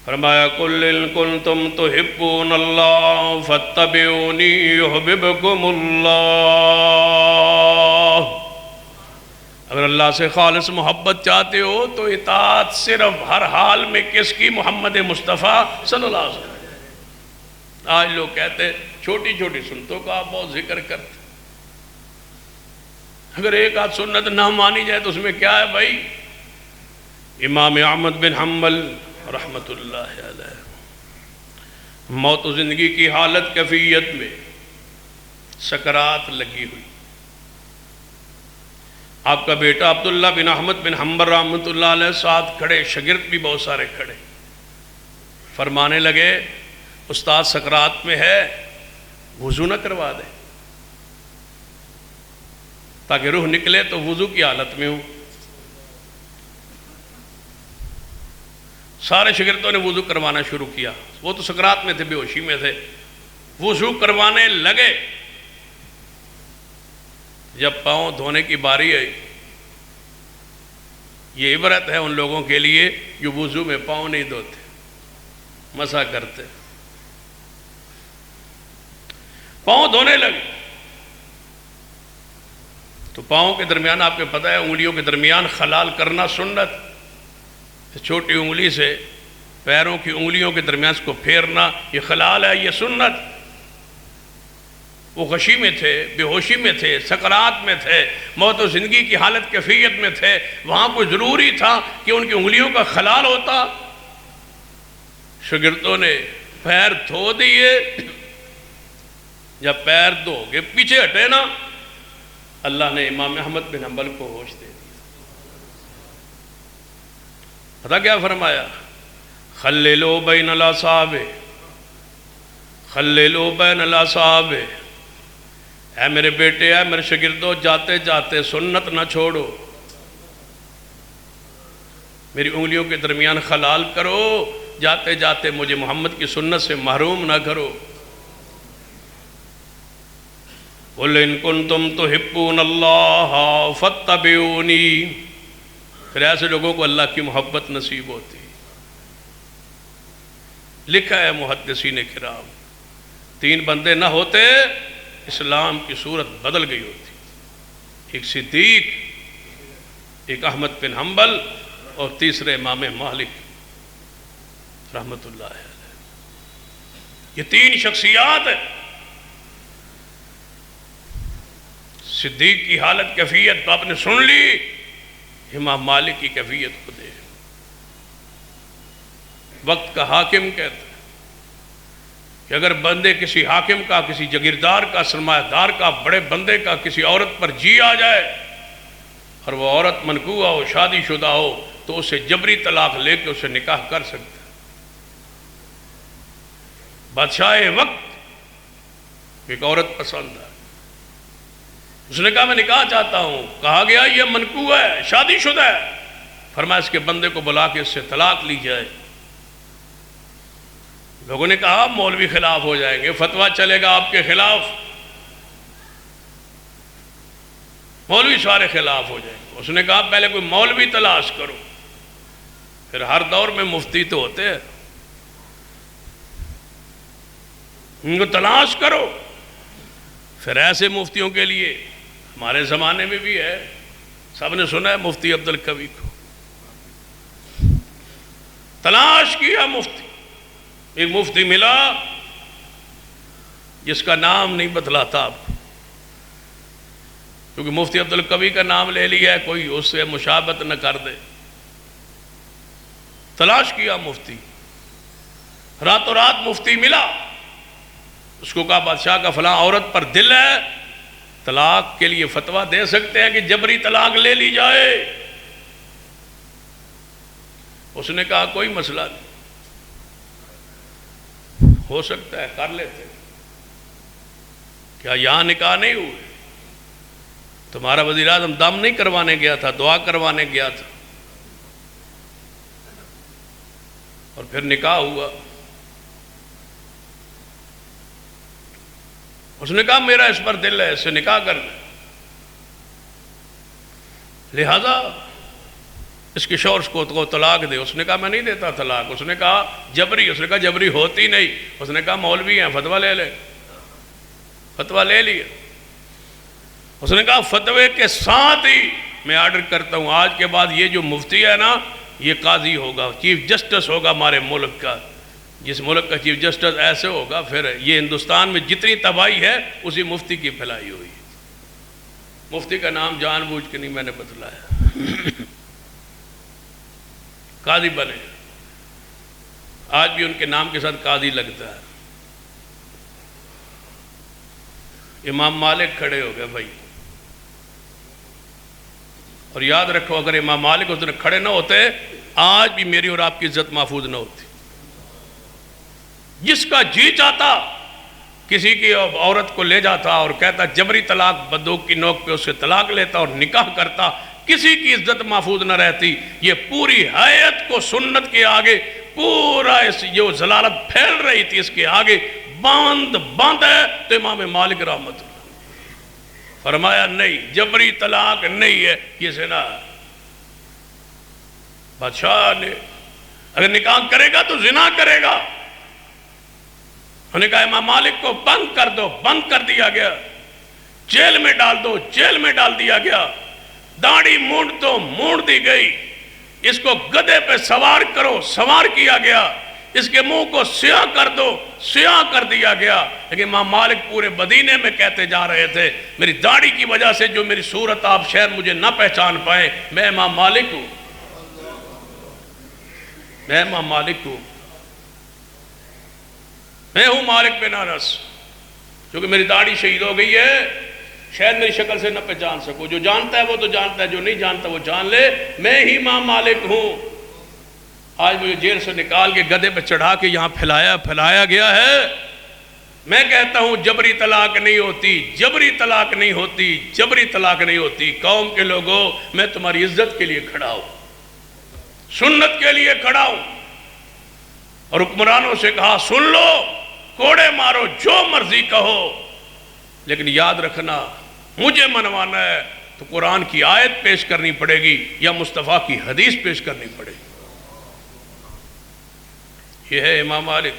فرمایا قُلْ إِن كُنتُمْ تُحِبُّونَ اللَّهَ فَاتَّبِعُونِي يُحْبِبْكُمُ اللَّهُ. اگر اللہ سے خالص محبت چاہتے ہو تو اطاعت صرف ہر حال میں کس کی؟ محمد مصطفیٰ صلی اللہ علیہ وسلم. آج لوگ کہتے ہیں چھوٹی چھوٹی سنتوں کا آپ بہت ذکر کرتے. اگر ایک آدھ سنت نہ مانی جائے تو اس میں کیا ہے بھائی؟ امام احمد بن حنبل رحمت اللہ علیہ موت و زندگی کی حالت کیفیت میں سکرات لگی ہوئی. آپ کا بیٹا عبداللہ بن احمد بن حنبل رحمت اللہ علیہ ساتھ کھڑے، شاگرد بھی بہت سارے کھڑے. فرمانے لگے استاد سکرات میں ہے، وضو نہ کروا دے تاکہ روح نکلے تو وضو کی حالت میں ہو. سارے شاگردوں نے وضو کروانا شروع کیا. وہ تو سکرات میں تھے، بے ہوشی میں تھے. وضو کروانے لگے. جب پاؤں دھونے کی باری آئی، یہ عبرت ہے ان لوگوں کے لیے جو وضو میں پاؤں نہیں دھوتے، مسح کرتے. پاؤں دھونے لگے تو پاؤں کے درمیان آپ کو پتہ ہے انگلیوں کے درمیان خلال کرنا سنت. چھوٹی انگلی سے پیروں کی انگلیوں کے درمیان اس کو پھیرنا یہ خلال ہے، یہ سنت. وہ غشی میں تھے، بے ہوشی میں تھے، سکرات میں تھے، موت و زندگی کی حالت کیفیت میں تھے. وہاں کوئی ضروری تھا کہ ان کی انگلیوں کا خلال ہوتا؟ شاگردوں نے پیر دھو دیے. جب پیر دھو گے پیچھے ہٹے نا، اللہ نے امام احمد بن حنبل کو ہوش دے دی. پتہ کیا فرمایا؟ خللوا بین الاصابع، خللوا بین الاصابع. اے میرے بیٹے، اے میرے شاگردوں، جاتے جاتے سنت نہ چھوڑو، میری انگلیوں کے درمیان خلال کرو. جاتے جاتے مجھے محمد کی سنت سے محروم نہ کرو. قُلْ إِن كُنْتُمْ تُحِبُّونَ اللَّهَ فَاتَّبِعُونِي. پھر ایسے لوگوں کو اللہ کی محبت نصیب ہوتی. لکھا ہے محدثین کرام، 3 بندے نہ ہوتے اسلام کی صورت بدل گئی ہوتی. ایک صدیق، ایک احمد بن حنبل اور تیسرے امام مالک رحمت اللہ علیہ. یہ 3 شخصیات ہیں. صدیق کی حالت کیفیت تو آپ نے سن لی، امام مالک کی کیفیت کو دے. وقت کا حاکم کہتے ہیں کہ اگر بندے کسی حاکم کا، کسی جگیردار کا، سرمایہ دار کا، بڑے بندے کا کسی عورت پر جی آ جائے اور وہ عورت منکوحہ ہو، شادی شدہ ہو، تو اسے جبری طلاق لے کے اسے نکاح کر سکتے. بادشاہ وقت ایک عورت پسند ہے، اس نے کہا میں نکاح چاہتا ہوں. کہا گیا یہ منکوح ہے، شادی شدہ ہے. فرمایا اس کے بندے کو بلا کے اس سے طلاق لی جائے. لوگوں نے کہا مولوی خلاف ہو جائیں گے، فتویٰ چلے گا آپ کے خلاف، مولوی سارے خلاف ہو جائیں گے. اس نے کہا پہلے کوئی مولوی تلاش کرو. پھر ہر دور میں مفتی تو ہوتے ہیں. ان کو تلاش کرو. پھر ایسے مفتیوں کے لیے ہمارے زمانے میں بھی ہے، سب نے سنا ہے مفتی عبد القوی کو. تلاش کیا مفتی، ایک مفتی ملا جس کا نام نہیں بتلاتا آپ کو، کیونکہ مفتی عبد القوی کا نام لے لیا ہے کوئی اس سے مشابہت نہ کر دے. تلاش کیا مفتی، راتوں رات مفتی ملا. اس کو کہا بادشاہ کا فلاں عورت پر دل ہے، طلاق کے لیے فتویٰ دے سکتے ہیں کہ جبری طلاق لے لی جائے؟ اس نے کہا کوئی مسئلہ نہیں، ہو سکتا ہے کر لیتے. کیا یہاں نکاح نہیں ہوئے؟ تمہارا وزیر اعظم دم نہیں کروانے گیا تھا، دعا کروانے گیا تھا، اور پھر نکاح ہوا. اس نے کہا میرا اس پر دل ہے، اس سے نکاح کر لیں، لہذا اس کے شوہر کو طلاق دے. اس نے کہا میں نہیں دیتا طلاق. اس نے کہا جبری. اس نے کہا جبری ہوتی نہیں. اس نے کہا مولوی ہیں فتویٰ لے لے. فتویٰ لے لیا. اس نے کہا فتوے کے ساتھ ہی میں آرڈر کرتا ہوں آج کے بعد یہ جو مفتی ہے نا یہ قاضی ہوگا، چیف جسٹس ہوگا ہمارے ملک کا. جس ملک کا چیف جسٹس ایسے ہوگا پھر یہ ہندوستان میں جتنی تباہی ہے اسی مفتی کی پھیلائی ہوئی. مفتی کا نام جان بوجھ کے نہیں میں نے بتلایا. قاضی بنے، آج بھی ان کے نام کے ساتھ قاضی لگتا ہے. امام مالک کھڑے ہو گئے بھائی، اور یاد رکھو اگر امام مالک اس دن کھڑے نہ ہوتے آج بھی میری اور آپ کی عزت محفوظ نہ ہوتی. جس کا جی چاہتا کسی کی عورت کو لے جاتا اور کہتا جبری طلاق، بندوق کی نوک پہ اس سے طلاق لیتا اور نکاح کرتا، کسی کی عزت محفوظ نہ رہتی. یہ پوری حیات کو سنت کے آگے پورا جو ضلالت پھیل رہی تھی اس کے آگے باندھ ہے. تو امام مالک رحمت اللہ فرمایا نہیں، جبری طلاق نہیں ہے، یہ زنا ہے. بادشاہ نے اگر نکاح کرے گا تو زنا کرے گا. انہوں نے کہا امام مالک کو بند کر دو. بند کر دیا گیا. جیل میں ڈال دو. جیل میں ڈال دیا گیا. داڑھی مونڈ تو مونڈ دی گئی. اس کو گدھے پہ سوار کرو. سوار کیا گیا. اس کے منہ کو سیاہ کر دو. سیاہ کر دیا گیا. لیکن امام مالک پورے مدینے میں کہتے جا رہے تھے میری داڑھی کی وجہ سے جو میری صورت آپ شہر مجھے نہ پہچان پائے، میں امام مالک ہوں. میں امام مالک ہوں. میں ہوں مالک بن انس. کیونکہ میری داڑھی شہید ہو گئی ہے، شاید میری شکل سے نہ پہچان سکو. جو جانتا ہے وہ تو جانتا ہے، جو نہیں جانتا وہ جان لے. میں ہی امام مالک ہوں. آج مجھے جیل سے نکال کے گدھے پہ چڑھا کے یہاں پھیلایا گیا ہے. میں کہتا ہوں جبری طلاق نہیں ہوتی، جبری طلاق نہیں ہوتی، جبری طلاق نہیں ہوتی. قوم کے لوگوں میں تمہاری عزت کے لیے کھڑا ہوں، سنت کے لیے کھڑا ہوں. اور حکمرانوں سے کہا سن لو، کوڑے مارو، جو مرضی کہو، لیکن یاد رکھنا مجھے منوانا ہے تو قرآن کی آیت پیش کرنی پڑے گی یا مصطفیٰ کی حدیث پیش کرنی پڑے گی. یہ ہے امام مالک.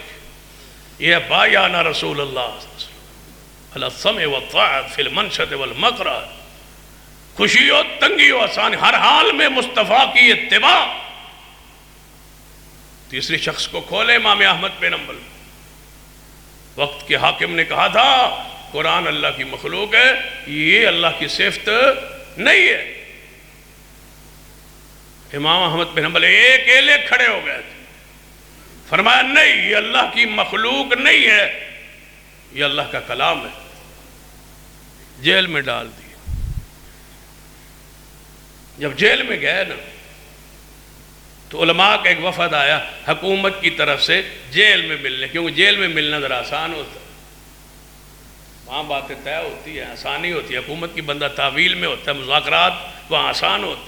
یہ ہے بایعنا رسول اللہ علی السمع والطاعۃ فی المنشط والمکرہ. خوشی ہو تنگی ہو آسانی، ہر حال میں مصطفیٰ کی اتباع. تیسری شخص کو کھولے امام احمد بن حنبل. وقت کے حاکم نے کہا تھا قرآن اللہ کی مخلوق ہے، یہ اللہ کی صفت نہیں ہے. امام احمد بن حنبل اکیلے کھڑے ہو گئے تھے. فرمایا نہیں، یہ اللہ کی مخلوق نہیں ہے، یہ اللہ کا کلام ہے. جیل میں ڈال دی. جب جیل میں گئے نا تو علماء کا ایک وفد آیا حکومت کی طرف سے جیل میں ملنے، کیونکہ جیل میں ملنا ذرا آسان ہوتا ہے، وہاں باتیں طے ہوتی ہیں، آسانی ہوتی ہے. حکومت کی بندہ تعویل میں ہوتا ہے، مذاکرات وہاں آسان ہوتا.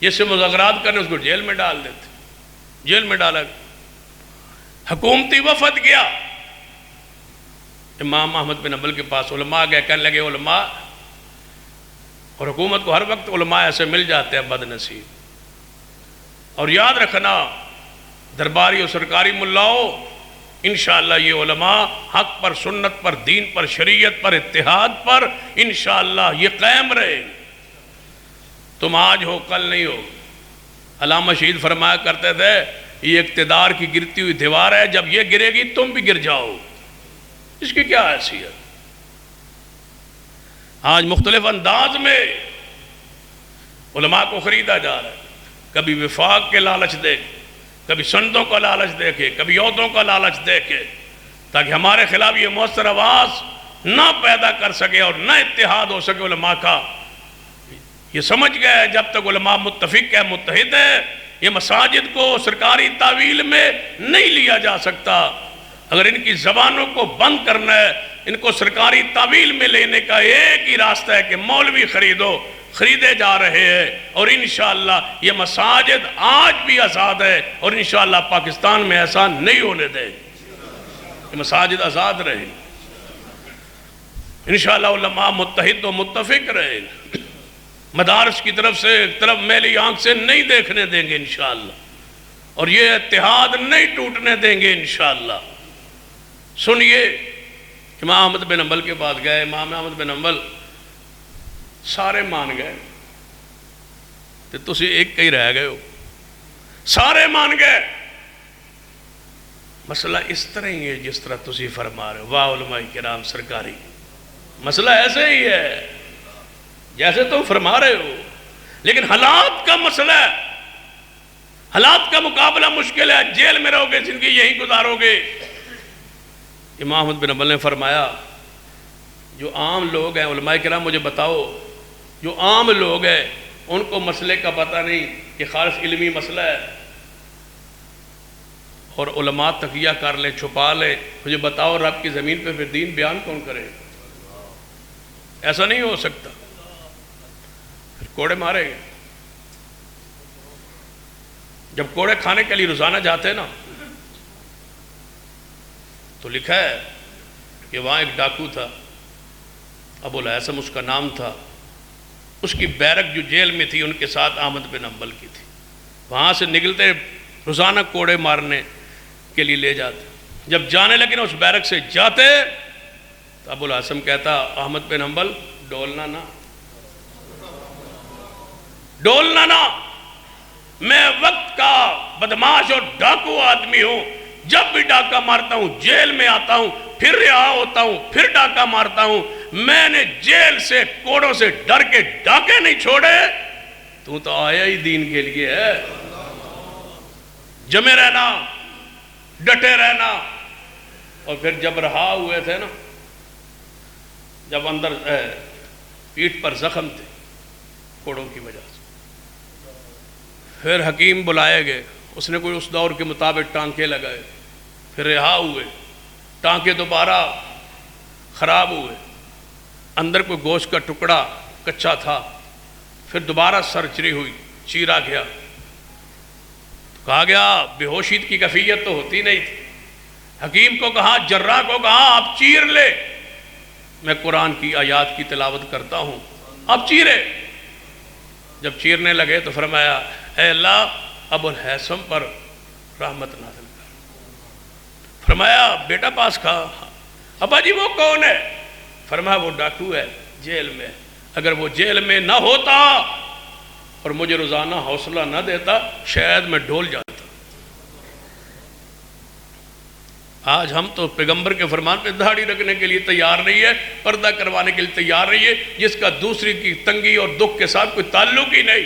جس سے مذاکرات کرنے اس کو جیل میں ڈال دیتے. جیل میں ڈالا. حکومتی وفد گیا امام احمد بن حنبل کے پاس. علماء گئے، کہنے لگے علماء، اور حکومت کو ہر وقت علماء ایسے مل جاتے ہیں بد نصیب. اور یاد رکھنا درباری اور سرکاری ملاؤ، انشاءاللہ یہ علماء حق پر، سنت پر، دین پر، شریعت پر، اتحاد پر انشاءاللہ یہ قائم رہے. تم آج ہو کل نہیں ہو. علامہ شہید فرمایا کرتے تھے یہ اقتدار کی گرتی ہوئی دیوار ہے، جب یہ گرے گی تم بھی گر جاؤ. اس کی کیا حیثیت؟ آج مختلف انداز میں علماء کو خریدا جا رہا ہے. کبھی وفاق کے لالچ دے کے، کبھی سندوں کا لالچ دے کے، کبھی عہدوں کا لالچ دے کے، تاکہ ہمارے خلاف یہ مؤثر آواز نہ پیدا کر سکے اور نہ اتحاد ہو سکے علماء کا. یہ سمجھ گئے جب تک علماء متفق ہے، متحد ہے، یہ مساجد کو سرکاری تعویل میں نہیں لیا جا سکتا. اگر ان کی زبانوں کو بند کرنا ہے، ان کو سرکاری تعویل میں لینے کا ایک ہی راستہ ہے کہ مولوی خریدے جا رہے ہیں. اور انشاءاللہ یہ مساجد آج بھی آزاد ہے اور انشاءاللہ پاکستان میں ایسا نہیں ہونے دے. یہ مساجد آزاد رہے، انشاءاللہ علماء متحد و متفق رہے. مدارس کی طرف میلی آنکھ سے نہیں دیکھنے دیں گے انشاءاللہ، اور یہ اتحاد نہیں ٹوٹنے دیں گے انشاءاللہ. سنیے، امام احمد بن حنبل کے پاس گئے. امام احمد بن حنبل سارے مان گئے تو تسی ایک کئی رہ گئے ہو. سارے مان گئے. مسئلہ اس طرح ہی ہے جس طرح تسی فرما رہے ہو. واہ علماء کرام سرکاری، مسئلہ ایسے ہی ہے جیسے تم فرما رہے ہو، لیکن حالات کا مسئلہ ہے. حالات کا مقابلہ مشکل ہے. جیل میں رہو گے، زندگی یہیں گزارو گے. امام احمد بن حنبل نے فرمایا جو عام لوگ ہیں، علماء کرام مجھے بتاؤ، جو عام لوگ ہیں ان کو مسئلے کا پتہ نہیں کہ خالص علمی مسئلہ ہے، اور علماء تقیہ کر لیں، چھپا لیں. مجھے بتاؤ رب کی زمین پہ پھر دین بیان کون کرے؟ ایسا نہیں ہو سکتا. پھر کوڑے مارے گئے. جب کوڑے کھانے کے لیے روزانہ جاتے ہیں نا تو لکھا ہے کہ وہاں ایک ڈاکو تھا، ابو الہیثم اس کا نام تھا. اس کی بیرک جو جیل میں تھی ان کے ساتھ احمد بن حنبل کی تھی. وہاں سے نکلتے روزانہ کوڑے مارنے کے لیے لے جاتے. جب جانے لگے نا اس بیرک سے جاتے تو ابو الہیثم کہتا احمد بن حنبل ڈولنا نا، میں وقت کا بدماش اور ڈاکو آدمی ہوں. جب بھی ڈاکہ مارتا ہوں جیل میں آتا ہوں، پھر رہا ہوتا ہوں، پھر ڈاکہ مارتا ہوں. میں نے جیل سے کوڑوں سے ڈر کے ڈاکے نہیں چھوڑے. تو آیا ہی دین کے لیے ہے. جمے رہنا، ڈٹے رہنا. اور پھر جب رہا ہوئے تھے نا، جب اندر پیٹھ پر زخم تھے کوڑوں کی وجہ سے، پھر حکیم بلائے گئے. اس نے کوئی اس دور کے مطابق ٹانکے لگائے. پھر رہا ہوئے، ٹانکے دوبارہ خراب ہوئے. اندر کوئی گوشت کا ٹکڑا کچا تھا. پھر دوبارہ سرجری ہوئی، چیرا گیا. کہا گیا بے ہوشی کی کیفیت تو ہوتی نہیں تھی. حکیم کو کہا، جراح کو کہا آپ چیر لے، میں قرآن کی آیات کی تلاوت کرتا ہوں، آپ چیرے. جب چیرنے لگے تو فرمایا اے اللہ ابو الہیثم پر رحمت نازل کر. فرمایا بیٹا پاس کھا. ابا جی وہ کون ہے؟ فرمایا وہ ڈاکو ہے، جیل میں. اگر وہ جیل میں نہ ہوتا اور مجھے روزانہ حوصلہ نہ دیتا شاید میں ڈھول جاتا. آج ہم تو پیغمبر کے فرمان پہ داڑھی رکھنے کے لیے تیار نہیں ہے، پردہ کروانے کے لیے تیار نہیں ہے، جس کا دوسری کی تنگی اور دکھ کے ساتھ کوئی تعلق ہی نہیں.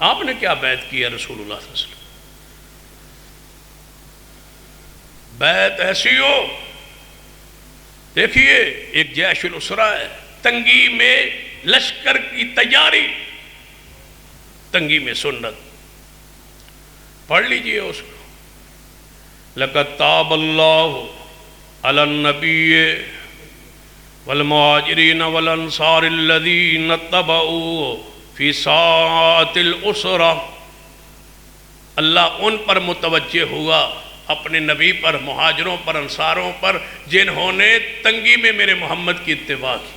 آپ نے کیا بیعت کی ہے رسول اللہ صلی اللہ علیہ وسلم؟ بیعت ایسی ہو. دیکھیے ایک جیش الاسرہ ہے، تنگی میں لشکر کی تیاری، تنگی میں سنت. پڑھ لیجئے اس کو. لَقَدْ تَابَ اللَّهُ عَلَى النَّبِيِّ وَالْمُهَاجِرِينَ وَالْأَنصَارِ الَّذِينَ اتَّبَعُوهُ فِي سَاعَةِ الْعُسْرَةِ. اللہ ان پر متوجہ ہوا، اپنے نبی پر، مہاجروں پر، انصاروں پر، جنہوں نے تنگی میں میرے محمد کی اتباع کی.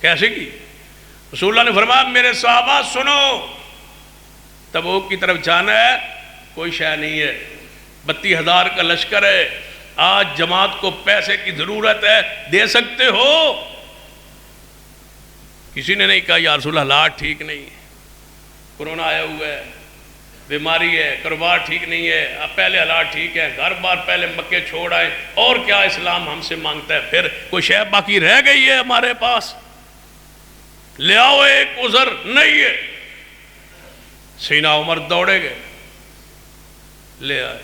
کیسے کی؟ رسول اللہ نے فرمایا میرے صحابہ سنو، تبوک کی طرف جانا ہے، کوئی شے نہیں ہے، 32,000 کا لشکر ہے، آج جماعت کو پیسے کی ضرورت ہے، دے سکتے ہو؟ کسی نے نہیں کہا یا رسول اللہ حالات ٹھیک نہیں ہے، کورونا آیا ہوا ہے، بیماری ہے، کاروبار ٹھیک نہیں ہے، اب پہلے حالات ٹھیک ہے، گھر بار پہلے مکے چھوڑ آئے، اور کیا اسلام ہم سے مانگتا ہے؟ پھر کوئی شے باقی رہ گئی ہے ہمارے پاس؟ لے آؤ ایک عذر نہیں ہے۔ سیدنا عمر دوڑے گئے، لے آئے۔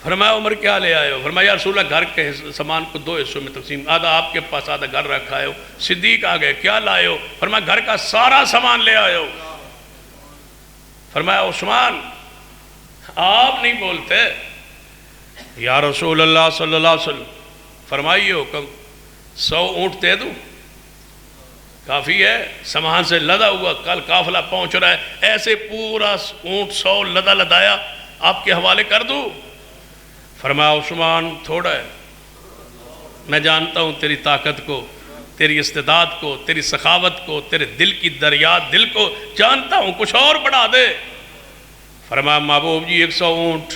فرمایا عمر کیا لے آئے ہو؟ فرمایا یا رسول اللہ گھر کے سامان کو 2 حصوں میں تقسیم، آدھا آپ کے پاس آدھا گھر رکھا ہے ہو۔ صدیق آ گئے، کیا لائے ہو؟ فرمایا گھر کا سارا سامان لے آئے ہو۔ فرمایا عثمان آپ نہیں بولتے؟ یا رسول اللہ صلی اللہ علیہ وسلم فرمائیے حکم، 100 اونٹ دے دوں؟ کافی ہے، سامان سے لدا ہوا، کل قافلہ پہنچ رہا ہے، ایسے پورا اونٹ 100 لدا لدایا آپ کے حوالے کر دوں؟ فرمایا عثمان تھوڑا ہے، میں جانتا ہوں تیری طاقت کو، تیری استعداد کو، تیری سخاوت کو، تیرے دل کی دریا دل کو جانتا ہوں، کچھ اور بڑھا دے۔ فرمایا محبوب جی 100 اونٹ۔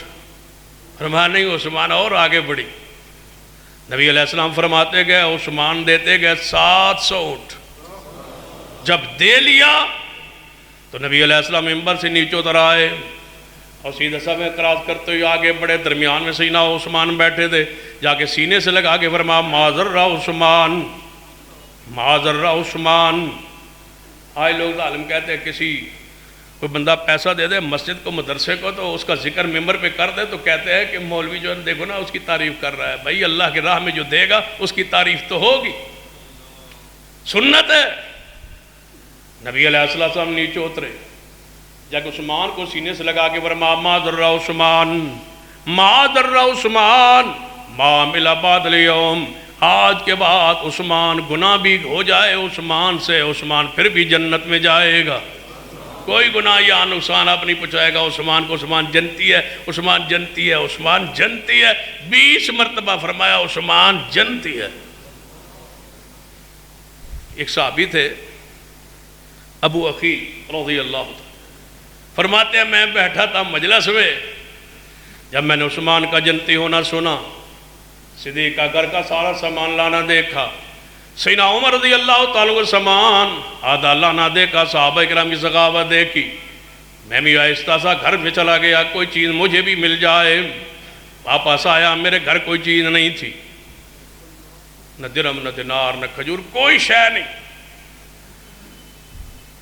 فرمایا نہیں عثمان، اور آگے بڑھی۔ نبی علیہ السلام فرماتے گئے، عثمان دیتے گئے 700 اونٹ۔ جب دے لیا تو نبی علیہ السلام منبر سے نیچے اتر آئے اور سیدھا صف میں کراس کرتے ہوئے آگے بڑے، درمیان میں سیدنا عثمان بیٹھے تھے، جا کے سینے سے لگا کے فرمایا معذر عثمان، معذر عثمان۔ آج لوگ ظالم کہتے ہیں کسی کوئی بندہ پیسہ دے دے مسجد کو مدرسے کو تو اس کا ذکر ممبر پہ کر دے تو کہتے ہیں کہ مولوی جو دیکھو نا اس کی تعریف کر رہا ہے۔ بھائی اللہ کی راہ میں جو دے گا اس کی تعریف تو ہوگی، سنت ہے۔ نبی علیہ السلام نیچے اترے، جا کے عثمان کو سینے سے لگا کے فرمایا معذر عثمان، معذر عثمان، ما عمل بعد اليوم، آج کے بعد عثمان گناہ بھی ہو جائے عثمان سے، عثمان پھر بھی جنت میں جائے گا، کوئی گناہ یا نقصان آپ نہیں پہنچائے گا عثمان کو۔ عثمان جنتی ہے، عثمان جنتی ہے، عثمان جنتی ہے، 20 مرتبہ فرمایا عثمان جنتی ہے۔ ایک صحابی تھے ابو عقیل رضی اللہ عنہ، فرماتے ہیں میں بیٹھا تھا مجلس میں، جب میں نے عثمان کا جنتی ہونا سنا، صدیق کا گھر کا سارا سامان لانا دیکھا، سیدنا عمر رضی اللہ تعالیٰ کو سامان آدھا لانا دیکھا، صحابہ کرام کی سخاوت دیکھی، میں بھی آہستہ سا گھر میں چلا گیا، کوئی چیز مجھے بھی مل جائے۔ واپس آیا، میرے گھر کوئی چیز نہیں تھی، نہ درہم نہ دینار نہ کھجور، کوئی شے نہیں۔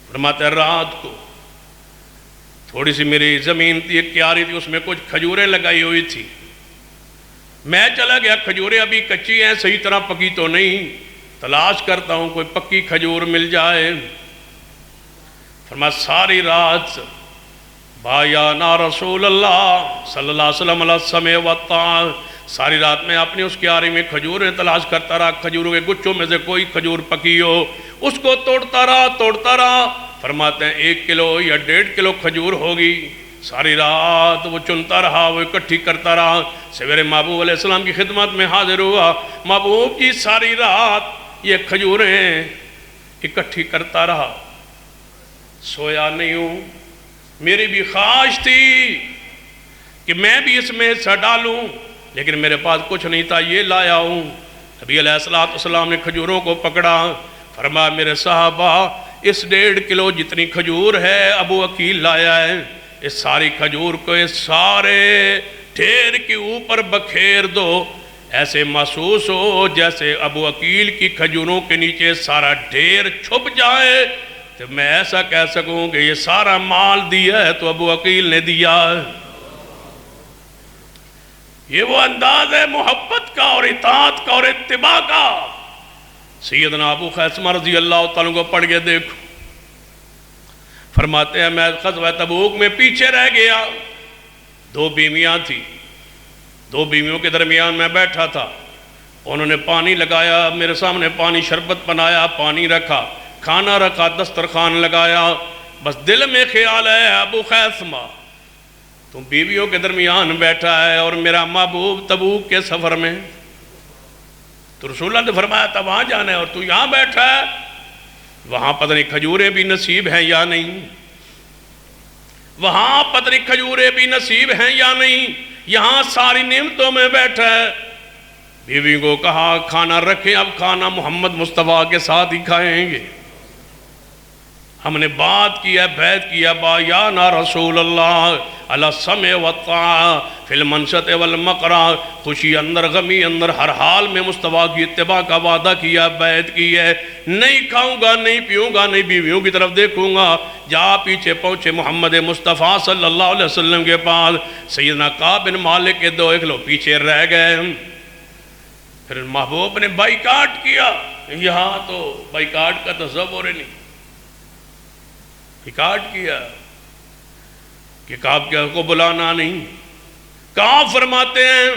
فرماتے ہیں رات کو تھوڑی سی میری زمین تھی، ایک کیاری تھی، اس میں کچھ کھجوریں لگائی ہوئی تھی، میں چلا گیا، کھجوریں ابھی کچی ہیں، صحیح طرح پکی تو نہیں، تلاش کرتا ہوں کوئی پکی کھجور مل جائے۔ فرمایا ساری رات بایانا رسول اللہ صلی اللہ علیہ وسلم علی السمع والطاعہ، ساری رات میں اپنی اس کیاری میں کھجوریں تلاش کرتا رہا، کھجوروں کے گچھوں میں سے کوئی کھجور پکی ہو، اس کو توڑتا رہا۔ فرماتے ہیں 1 کلو یا 1.5 کلو کھجور ہوگی، ساری رات وہ چنتا رہا، وہ اکٹھی کرتا رہا، سویرے محبوب علیہ السلام کی خدمت میں حاضر ہوا، محبوب جی ساری رات یہ کھجوریں اکٹھی کرتا رہا، سویا نہیں ہوں، میری بھی خواہش تھی کہ میں بھی اس میں حصہ ڈالوں، لیکن میرے پاس کچھ نہیں تھا، یہ لایا ہوں۔ نبی علیہ السلام نے کھجوروں کو پکڑا، فرمایا میرے صحابہ اس 1.5 کلو جتنی کھجور ہے ابو عقیل لایا ہے، اس ساری کھجور کو اس سارے ڈھیر کے اوپر بکھیر دو، ایسے محسوس ہو جیسے ابو عقیل کی کھجوروں کے نیچے سارا ڈھیر چھپ جائے، تو میں ایسا کہہ سکوں کہ یہ سارا مال دیا ہے تو ابو عقیل نے دیا ہے۔ یہ وہ انداز ہے محبت کا اور اطاعت کا اور اتباع کا۔ سیدنا ابو خیثمہ رضی اللہ تعالیٰ کو پڑھ کے دیکھو، فرماتے ہیں میں غزوہ تبوک میں پیچھے رہ گیا، 2 بیویاں تھی، 2 بیویوں کے درمیان میں بیٹھا تھا، انہوں نے پانی لگایا، میرے سامنے پانی شربت بنایا، پانی رکھا، کھانا رکھا، دسترخوان لگایا، بس دل میں خیال ہے ابو خیثمہ تم بیویوں کے درمیان بیٹھا ہے اور میرا محبوب تبوک کے سفر میں، تو رسول اللہ نے فرمایا تب وہاں جانا ہے اور تو یہاں بیٹھا ہے، وہاں پتہ نہیں کھجوریں بھی نصیب ہیں یا نہیں، وہاں پتہ نہیں کھجوریں بھی نصیب ہیں یا نہیں، یہاں ساری نعمتوں میں بیٹھا ہے. بیوی کو کہا کھانا رکھیں، اب کھانا محمد مصطفیٰ کے ساتھ ہی کھائیں گے. ہم نے بات کیا، بیعت کیا، یا نا رسول اللہ علی السمع والطاعہ فی المنشط والمقرہ. خوشی اندر، غمی اندر، ہر حال میں مصطفیٰ کی اتباع کا وعدہ کیا، بیعت کی ہے. نہیں کھاؤں گا، نہیں پیوں گا، نہیں بیویوں کی طرف دیکھوں گا. جا پیچھے پہنچے محمد مصطفیٰ صلی اللہ علیہ وسلم کے پاس. سیدنا کعب بن مالک کے دو ایکلو پیچھے رہ گئے. پھر محبوب نے بائیکاٹ کیا. یہاں تو بائیکاٹ کا تصور ہی نہیں. بائیکاٹ کیا کہ کعب کو بلانا نہیں. کعب فرماتے ہیں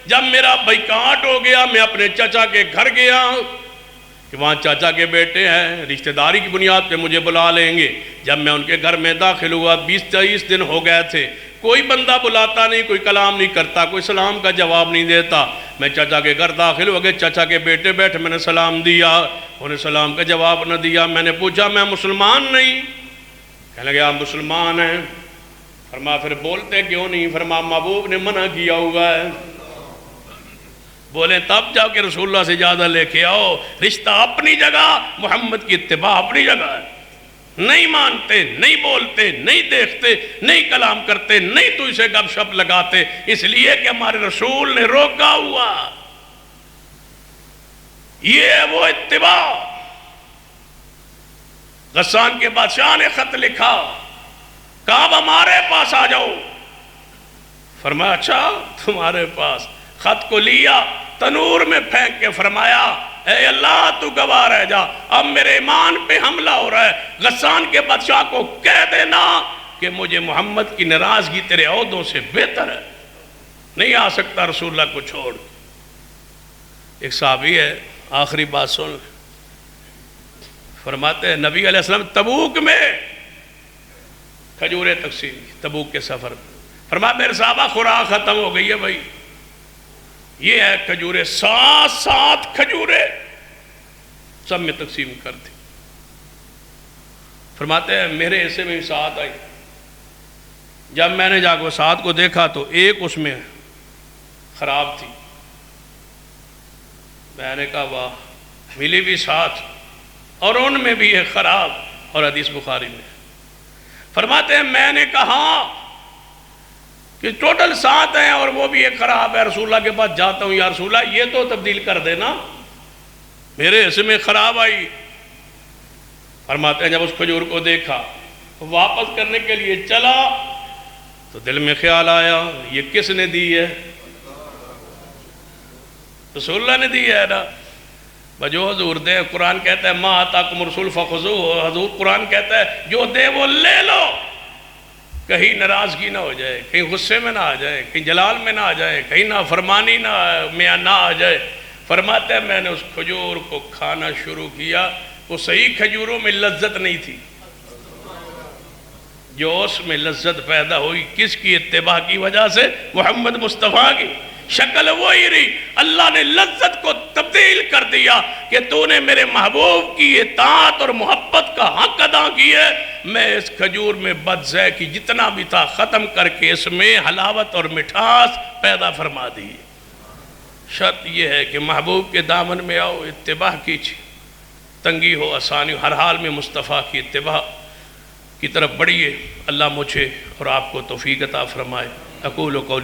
جب میرا بائیکاٹ ہو گیا میں اپنے چچا کے گھر گیا کہ وہاں چچا کے بیٹے ہیں، رشتہ داری کی بنیاد پہ مجھے بلا لیں گے. جب میں ان کے گھر میں داخل ہوا 20-23 دن ہو گئے تھے. کوئی بندہ بلاتا نہیں، کوئی کلام نہیں کرتا، کوئی سلام کا جواب نہیں دیتا. میں چچا کے گھر داخل ہو گئے، چچا کے بیٹے بیٹھے، میں نے سلام دیا، انہیں سلام کا جواب نہ دیا. میں نے پوچھا میں مسلمان نہیں؟ کہنے لگے آپ مسلمان ہیں. فرمایا پھر بولتے کیوں نہیں؟ فرمایا محبوب نے منع کیا ہوا ہے. بولے تب جا کے رسول اللہ سے اجازت لے کے آؤ. رشتہ اپنی جگہ، محمد کی اتباع اپنی جگہ ہے. نہیں مانتے، نہیں بولتے، نہیں دیکھتے، نہیں کلام کرتے، نہیں تو اسے گپ شپ لگاتے، اس لیے کہ ہمارے رسول نے روکا ہوا. یہ ہے وہ اتباع. غسان کے بادشاہ نے خط لکھا، کعب ہمارے پاس آ جاؤ. فرمایا اچھا تمہارے پاس. خط کو لیا، تنور میں پھینک کے فرمایا اے اللہ تو گواہ رہ جا، اب میرے ایمان پہ حملہ ہو رہا ہے. غسان کے بادشاہ کو کہہ دینا کہ مجھے محمد کی ناراضگی تیرے عہدوں سے بہتر ہے، نہیں آ سکتا رسول اللہ کو چھوڑ. ایک صحابی ہے، آخری بات سن، فرماتے ہیں نبی علیہ السلام تبوک میں کھجوریں تقسیم کی، تبوک کے سفر میں. فرمایا میرے صحابہ خوراک ختم ہو گئی ہے بھائی، یہ ہے کھجوریں، 7 کھجوریں سب میں تقسیم کر دی. فرماتے ہیں میرے حصے میں بھی 7 آئی. جب میں نے جا کے 7 کو دیکھا تو ایک اس میں خراب تھی. میں نے کہا واہ، ملی بھی 7 اور ان میں بھی ایک خراب. اور حدیث بخاری میں. فرماتے ہیں میں نے کہا کہ ٹوٹل 7 ہیں اور وہ بھی ایک خراب ہے. رسول اللہ کے پاس جاتا ہوں، یا رسول اللہ یہ تو تبدیل کر دینا، میرے حصے میں خراب آئی. فرماتے ہیں جب اس کھجور کو دیکھا، واپس کرنے کے لیے چلا تو دل میں خیال آیا یہ کس نے دی ہے؟ رسول اللہ نے دی ہے نا. جو حضور دے، قرآن کہتا ہے ما آتاکم رسول فخذوہ. حضور قرآن کہتا ہے جو دے وہ لے لو، کہیں ناراضگی نہ ہو جائے، کہیں غصے میں نہ آ جائے، کہیں جلال میں نہ آ جائے، کہیں نافرمانی میں نہ آ جائے. فرماتے ہیں میں نے اس کھجور کو کھانا شروع کیا. وہ صحیح کھجوروں میں لذت نہیں تھی، جو اس میں لذت پیدا ہوئی کس کی؟ اتباع کی وجہ سے، محمد مصطفیٰ کی. شکل وہی رہی، اللہ نے لذت کو تبدیل کر دیا کہ تو نے میرے محبوب کی اطاعت اور محبت کا حق ادا کیا. میں اس کھجور میں بدزہ کی جتنا بھی تھا ختم کر کے اس میں حلاوت اور مٹھاس پیدا فرما دی. شرط یہ ہے کہ محبوب کے دامن میں آؤ، اتباع کیجیے، تنگی ہو آسانی ہو، ہر حال میں مصطفیٰ کی اتباع کی طرف بڑھیے. اللہ مجھے اور آپ کو توفیق عطا فرمائے. اقول قولی